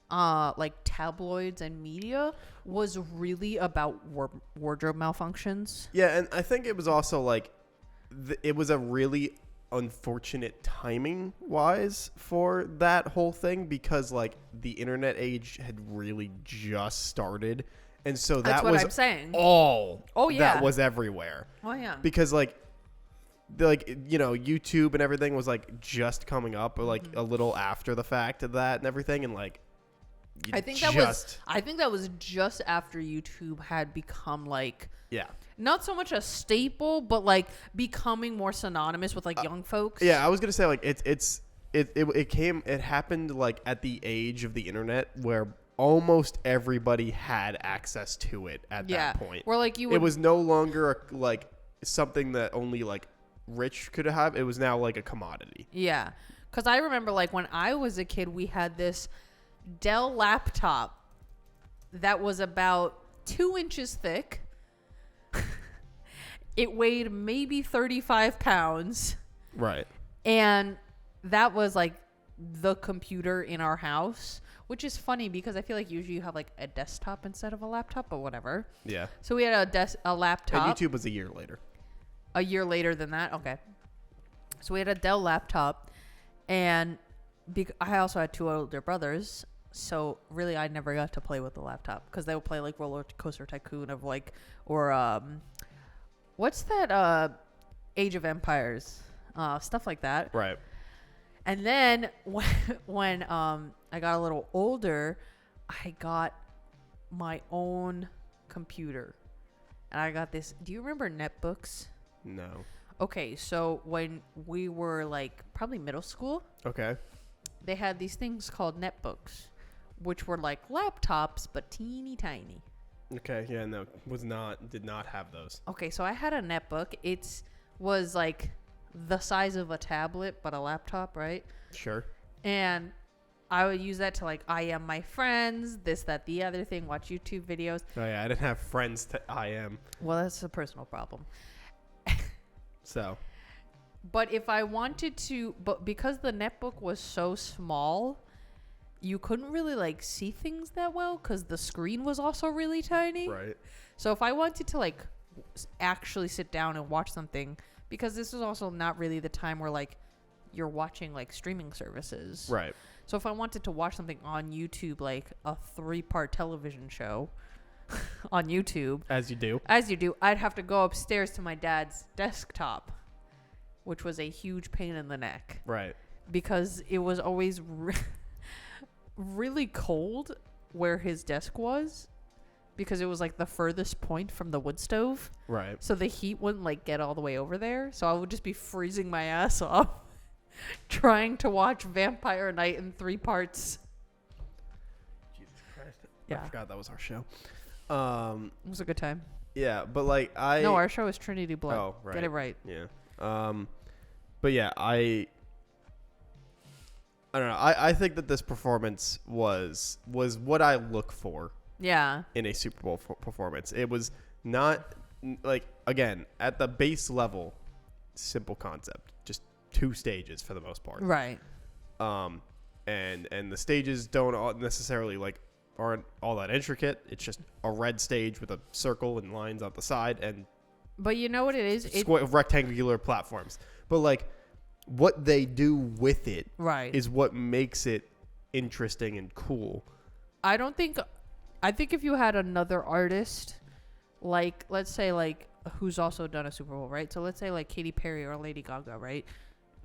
like tabloids and media was really about wardrobe malfunctions. Yeah, and I think it was also like it was a really unfortunate timing wise for that whole thing because like the internet age had really just started, and so That's that what was I'm saying. all yeah. that was everywhere. Oh yeah. Because like you know, YouTube and everything was like just coming up or like a little after the fact of that and everything, and like I think that was just after YouTube had become like not so much a staple, but like becoming more synonymous with like young folks. Yeah, I was gonna say like it happened like at the age of the internet where almost everybody had access to it at that point. Where like it was no longer like something that only like rich could have. It was now like a commodity. Yeah, because I remember like when I was a kid, we had this Dell laptop that was about 2 inches thick. It weighed maybe 35 pounds. Right. And that was like the computer in our house, which is funny because I feel like usually you have like a desktop instead of a laptop, but whatever. Yeah. So we had a laptop. And YouTube was a year later. A year later than that? Okay. So we had a Dell laptop, and I also had 2 older brothers, so really I never got to play with the laptop because they would play like Roller Coaster Tycoon or what's that Age of Empires, stuff like that. Right. And then when I got a little older, I got my own computer. And I got this. Do you remember netbooks? No. Okay, so when we were like probably middle school, Okay. they had these things called netbooks, which were like laptops but teeny tiny. Okay. Yeah. No. Did not have those. Okay, so I had a netbook. It was like the size of a tablet but a laptop, right? Sure. And I would use that to like IM my friends, this, that, the other thing, watch YouTube videos. Oh yeah, I didn't have friends to IM. Well, that's a personal problem. So. But if I wanted to, but because the netbook was so small, you couldn't really like see things that well because the screen was also really tiny. Right. So if I wanted to like actually sit down and watch something, because this is also not really the time where like you're watching like streaming services. Right. So if I wanted to watch something on YouTube, like a 3-part television show on YouTube, As you do. I'd have to go upstairs to my dad's desktop, which was a huge pain in the neck Right. because it was always really cold where his desk was because it was like the furthest point from the wood stove. Right. So the heat wouldn't like get all the way over there. So I would just be freezing my ass off trying to watch Vampire Night in 3 parts. Jesus Christ. Yeah. I forgot that was our show. It was a good time. Yeah, but like No, our show is Trinity Blood. Oh, right. Get it right. Yeah. But yeah, I don't know. I think that this performance was what I look for Yeah. in a Super Bowl performance. It was not like, again, at the base level, simple concept, just 2 stages for the most part. Right. And the stages don't necessarily aren't all that intricate. It's just a red stage with a circle and lines on the side and But you know what it is? rectangular platforms. But like what they do with it Right. is what makes it interesting and cool. I think if you had another artist, like, let's say, like, who's also done a Super Bowl, right? So let's say, like, Katy Perry or Lady Gaga, right?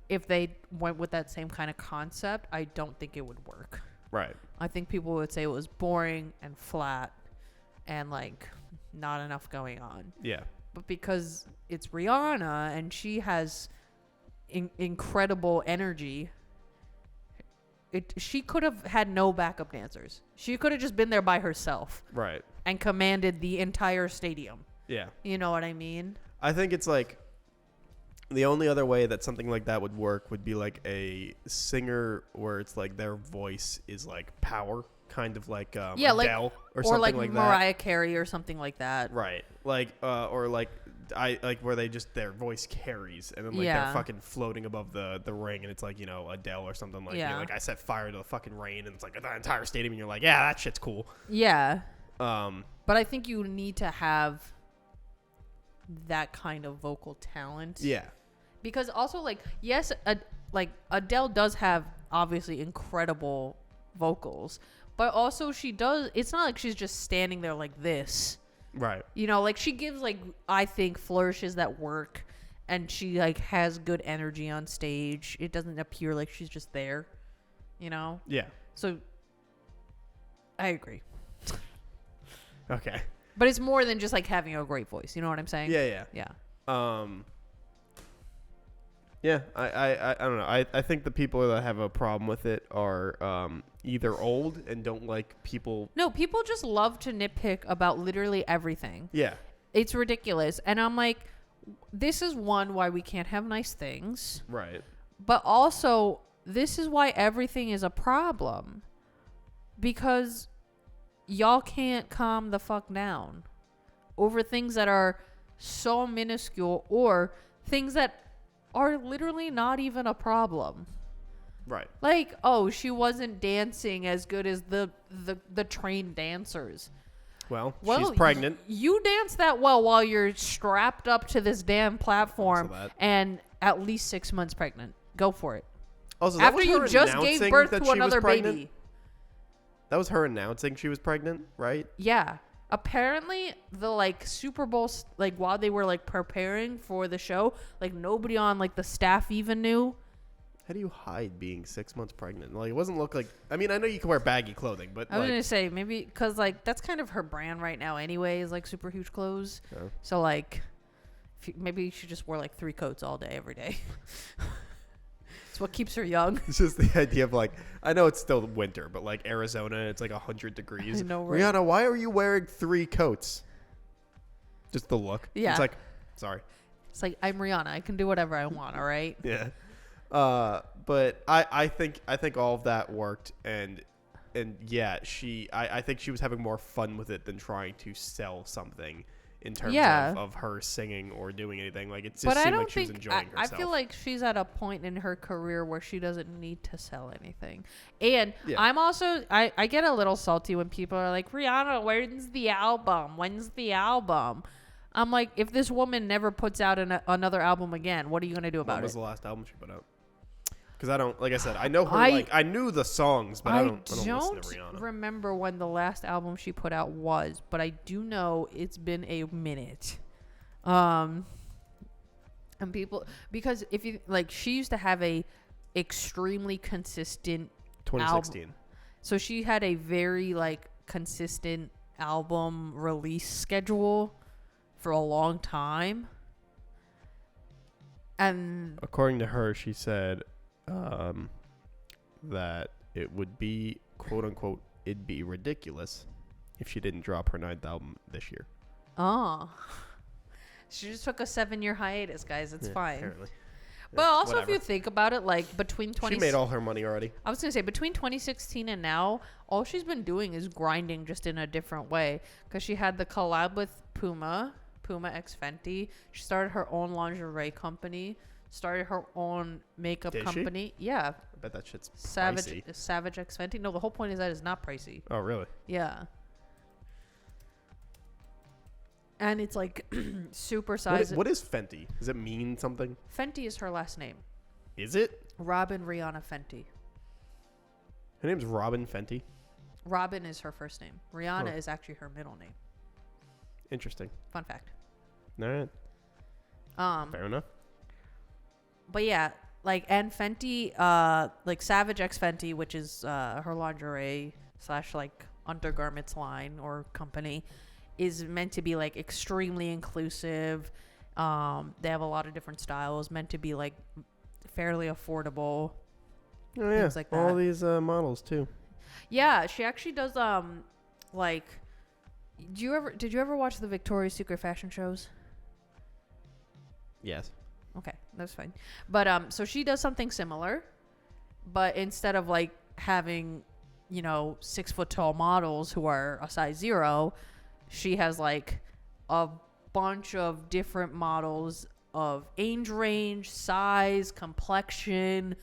If they went with that same kind of concept, I don't think it would work. Right. I think people would say it was boring and flat and, like, not enough going on. Yeah. But because it's Rihanna and she has incredible energy, she could have had no backup dancers. She could have just been there by herself Right. and commanded the entire stadium. Yeah. You know what I mean? I think it's like the only other way that something like that would work would be like a singer where it's like their voice is like power, kind of like Yeah, like- Adele or Or something like like that. Mariah Carey or something like that. Right. Like or like where they just their voice carries and then like Yeah. they're fucking floating above the ring and it's like, Adele or something like Yeah. like I set fire to the fucking rain and it's like the entire stadium and you're like, yeah, that shit's cool. Yeah. Um But I think you need to have that kind of vocal talent. yeah. Because also, like, yes, like Adele does have obviously incredible vocals, but also she does. It's not like she's just standing there like this. Right. You know, like she gives like I think flourishes that work, and she like has good energy on stage. It doesn't appear like she's just there. You know. Yeah. So I agree. Okay. But it's more than just like having a great voice. You know what I'm saying? Yeah, yeah. Yeah. Yeah, I don't know. I think the people that have a problem with it are either old and don't like people. No, people just love to nitpick about literally everything. Yeah. It's ridiculous. And I'm like, this is one, why we can't have nice things. Right. But also, this is why everything is a problem. Because y'all can't calm the fuck down over things that are so minuscule or things that are literally not even a problem. Right. Like, oh, she wasn't dancing as good as the trained dancers. Well, she's pregnant. You dance that well while you're strapped up to this damn platform and at least 6 months pregnant. Go for it. Also, that After was you her just gave announcing birth that to she was another pregnant? baby. That was her announcing she was pregnant, right? Yeah. Apparently, the like Super Bowl, like while they were like preparing for the show, like nobody on like the staff even knew. How do you hide being 6 months pregnant? Like, it wasn't look like. I mean, I know you can wear baggy clothing, but I was gonna say maybe because like that's kind of her brand right now, anyway. Is like super huge clothes. Oh. So like, maybe you should just wear like 3 coats all day, every day. It's what keeps her young. It's just the idea of like, I know it's still winter, but like Arizona, it's like 100 degrees. I know, right? Rihanna, why are you wearing 3 coats? Just the look. Yeah. It's like, sorry. It's like, I'm Rihanna. I can do whatever I want. All right. Yeah. But I think all of that worked, and yeah, I think she was having more fun with it than trying to sell something in terms of her singing or doing anything. Like, it just seemed like she was enjoying herself. I feel like she's at a point in her career where she doesn't need to sell anything. And I'm also, I get a little salty when people are like, Rihanna, when's the album? When's the album? I'm like, if this woman never puts out another album again, what are you going to do about it? When was the last album she put out? Because I don't, like I said, I know her, I knew the songs, but I don't listen to Rihanna. Remember when the last album she put out was, but I do know it's been a minute. And people, because if you, like, she used to have a extremely consistent 2016. album. So she had a very, like, consistent album release schedule for a long time. And according to her, she said that it would be, quote unquote, it'd be ridiculous if she didn't drop her 9th album this year. Oh. She just took a 7-year hiatus, guys. It's fine. Apparently. But also, if you think about it, like, between she made all her money already. I was going to say, between 2016 and now, all she's been doing is grinding just in a different way. Because she had the collab with Puma x Fenty. She started her own lingerie company. Started her own makeup company. Yeah. I bet that shit's pricey. Savage x Fenty. No, the whole point is that it's not pricey. Oh, really? Yeah. And it's like super size. What is Fenty? Does it mean something? Fenty is her last name. Is it? Robin Rihanna Fenty. Her name's Robin Fenty? Robin is her first name. Rihanna is actually her middle name. Interesting. Fun fact. All right. Fair enough. But yeah, like, and Fenty, like Savage x Fenty, which is her lingerie / like undergarments line or company, is meant to be like extremely inclusive. They have a lot of different styles, meant to be like fairly affordable. Oh yeah, things like that. All these models too. Yeah, she actually does like. Did you ever watch the Victoria's Secret fashion shows? Yes. Okay, that's fine. But so she does something similar, but instead of like having, 6 foot tall models who are a size 0, she has like a bunch of different models of age range, size, complexion.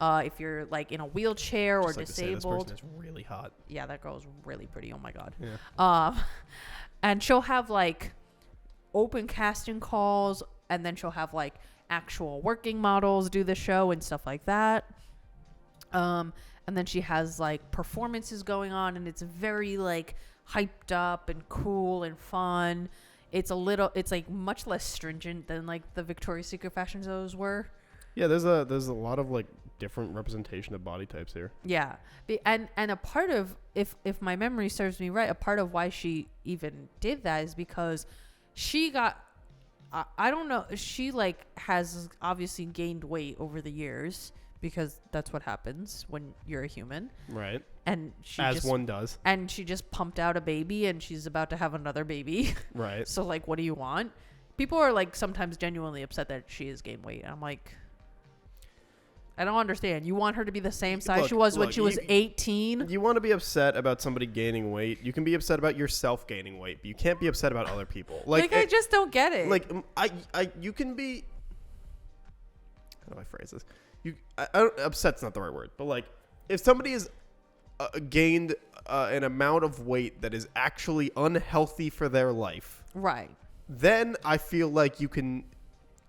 If you're like in a wheelchair or disabled. To say, this person is really hot. Yeah, that girl's really pretty. Oh my god. Yeah. And she'll have like open casting calls, and then she'll have like actual working models do the show and stuff like that. And then she has like performances going on, and it's very like hyped up and cool and fun. It's like much less stringent than like the Victoria's Secret fashion shows were. Yeah, there's a lot of like different representation of body types here. Yeah, and a part of, if my memory serves me right, a part of why she even did that is because she got, I don't know, she like has obviously gained weight over the years, because that's what happens when you're a human. Right. And she one does. And she just pumped out a baby, and she's about to have another baby. Right. So like, what do you want? People are like sometimes genuinely upset that she has gained weight. I'm like, I don't understand. You want her to be the same size she was when she was 18? You want to be upset about somebody gaining weight. You can be upset about yourself gaining weight, but you can't be upset about other people. Like I just don't get it. Like, you can be. How do I phrase this? Upset's not the right word, but like, if somebody is gained an amount of weight that is actually unhealthy for their life, right? Then I feel like you can.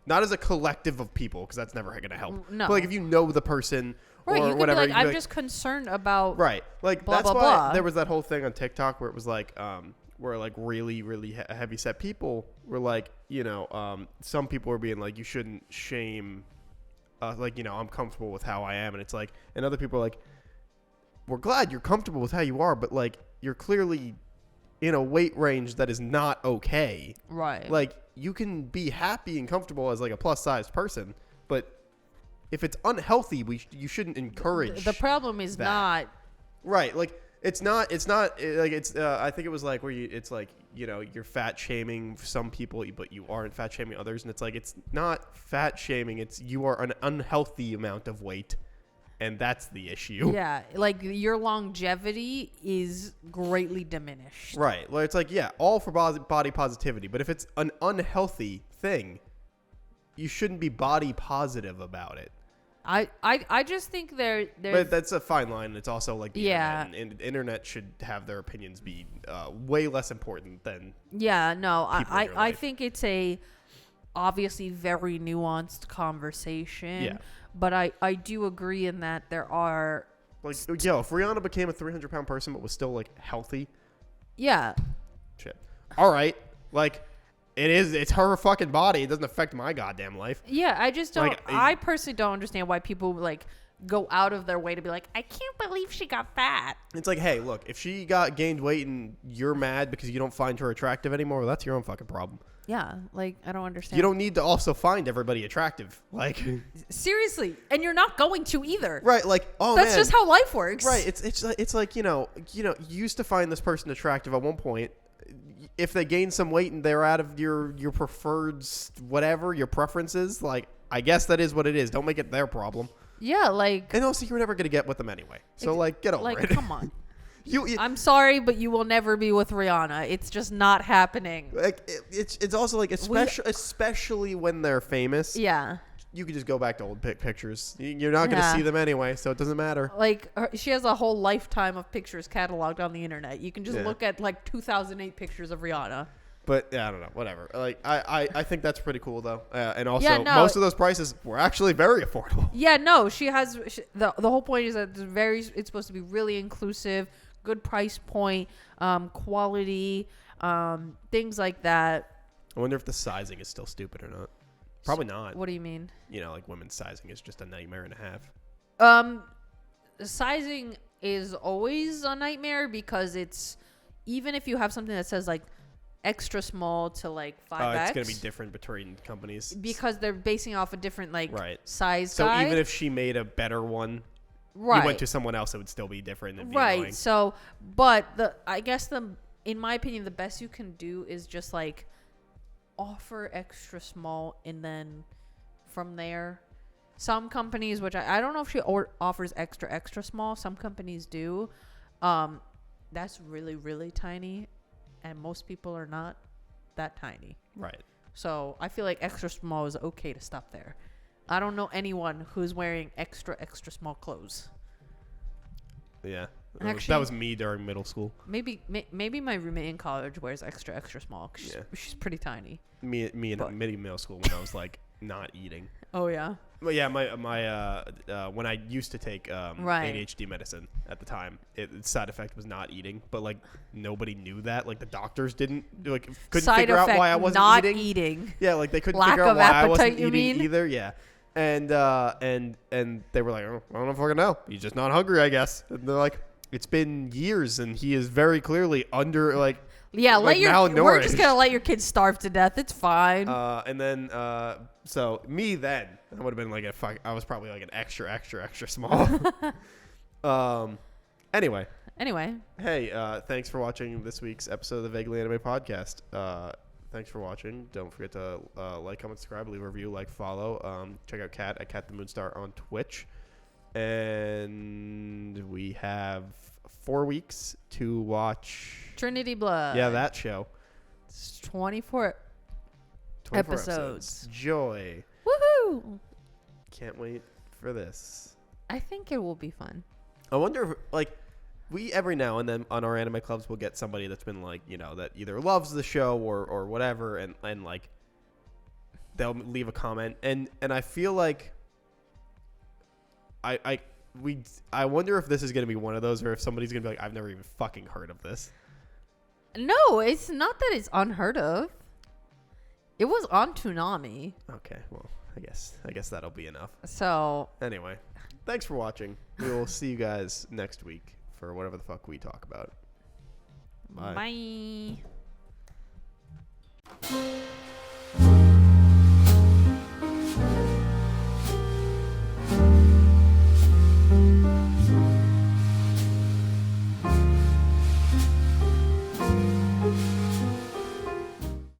Not as a collective of people, because that's never going to help. No. But like if you know the person right, or you whatever. Be like, I'm just concerned about. Right. Like blah, that's blah, why blah. there was that whole thing on TikTok where it was like, where like really, really heavy set people were like, some people were being like, you shouldn't shame like, you know, I'm comfortable with how I am, and it's like, and other people are like, we're glad you're comfortable with how you are, but like you're clearly in a weight range that is not okay. Right. Like, you can be happy and comfortable as like a plus sized person, but if it's unhealthy, you shouldn't encourage. The problem is that. not Right. Like, it's not like it's, I think it was like where it's like, you know, you're fat shaming some people, but you aren't fat shaming others. And it's like, it's not fat shaming. It's you are an unhealthy amount of weight. And that's the issue. Yeah. Like, your longevity is greatly diminished. Right. Well, it's like, yeah, all for body positivity. But if it's an unhealthy thing, you shouldn't be body positive about it. I just think there's... But that's a fine line. It's also like the Yeah. internet. And the internet should have their opinions be way less important than Yeah, no, people in your I life. think it's a obviously very nuanced conversation. Yeah. But I do agree in that there are... like, yo, if Rihanna became a 300-pound person but was still like healthy, Yeah. shit. All right, like it's her fucking body. It doesn't affect my goddamn life. Yeah, I just don't... Like, I personally don't understand why people, like, go out of their way to be like, I can't believe she got fat. It's like, hey, look, if she gained weight and you're mad because you don't find her attractive anymore, well, that's your own fucking problem. Yeah, like, I don't understand. You don't need to also find everybody attractive. Like, Seriously. And you're not going to either. right, like, oh, That's man. just how life works. Right, it's like, you know, you used to find this person attractive at one point. If they gain some weight and they're out of your preferred whatever, your preferences, like, I guess that is what it is. Don't make it their problem. Yeah, like... And also, you're never going to get with them anyway. So, like, get over like, it. come on. you I'm sorry, but you will never be with Rihanna. It's just not happening. like it's also like especially when they're famous. Yeah. You could just go back to old pictures. You're not going to Yeah. see them anyway, so it doesn't matter. Like, she has a whole lifetime of pictures cataloged on the internet. You can just Yeah. look at, like, 2008 pictures of Rihanna. But yeah, I don't know, whatever. Like I think that's pretty cool though. And also, Yeah, no. most of those prices were actually very affordable. Yeah, no, the whole point is that it's supposed to be really inclusive, good price point, quality, things like that. I wonder if the sizing is still stupid or not. Probably not. What do you mean? You know, like women's sizing is just a nightmare and a half. Sizing is always a nightmare because it's, even if you have something that says like extra small to like 5X. It's going to be different between companies. Because they're basing off a different like Right. size So guide. even if she made a better one, right. you went to someone else, it would still be different. And be Right. annoying. So, but I guess in my opinion, the best you can do is just like offer extra small, and then from there, some companies, which I don't know if she offers extra small. Some companies do. That's really, really tiny, and most people are not that tiny. Right. So I feel like extra small is okay to stop there. I don't know anyone who's wearing extra small clothes. Yeah. Actually- that was me during middle school. Maybe my roommate in college wears extra small 'cause she's pretty tiny. Me in middle school when I was like not eating. Oh yeah. But yeah, my when I used to take Right. ADHD medicine at the time, its side effect was not eating. But like nobody knew that. Like the doctors couldn't Side figure out effect, why I wasn't not eating. eating. Yeah, like they couldn't Lack figure out of why I wasn't appetite, you eating mean? either. Yeah, and they were like, oh, I don't know if I can know. He's just not hungry, I guess. And they're like, it's been years, and he is very clearly under like. Yeah, like we're malnourished. just gonna let your kids starve to death. It's fine. And then, so me then, I would have been like I was probably like an extra small. Anyway, hey, thanks for watching this week's episode of the Vaguely Anime Podcast. Thanks for watching. Don't forget to like, comment, subscribe, leave a review, follow. Check out Kat at Kat the Moonstar on Twitch. And we have 4 weeks to watch Trinity Blood. Yeah, that show. It's 24 episodes. Joy. Woohoo! Can't wait for this. I think it will be fun. I wonder if, we every now and then on our anime clubs will get somebody that's been that either loves the show or whatever, and they'll leave a comment, and I feel like I wonder if this is gonna be one of those, or if somebody's gonna be like, I've never even fucking heard of this. No, it's not that it's unheard of. It was on Toonami. Okay, well, I guess that'll be enough. So Anyway, thanks for watching. We will see you guys next week for whatever the fuck we talk about. Bye. bye.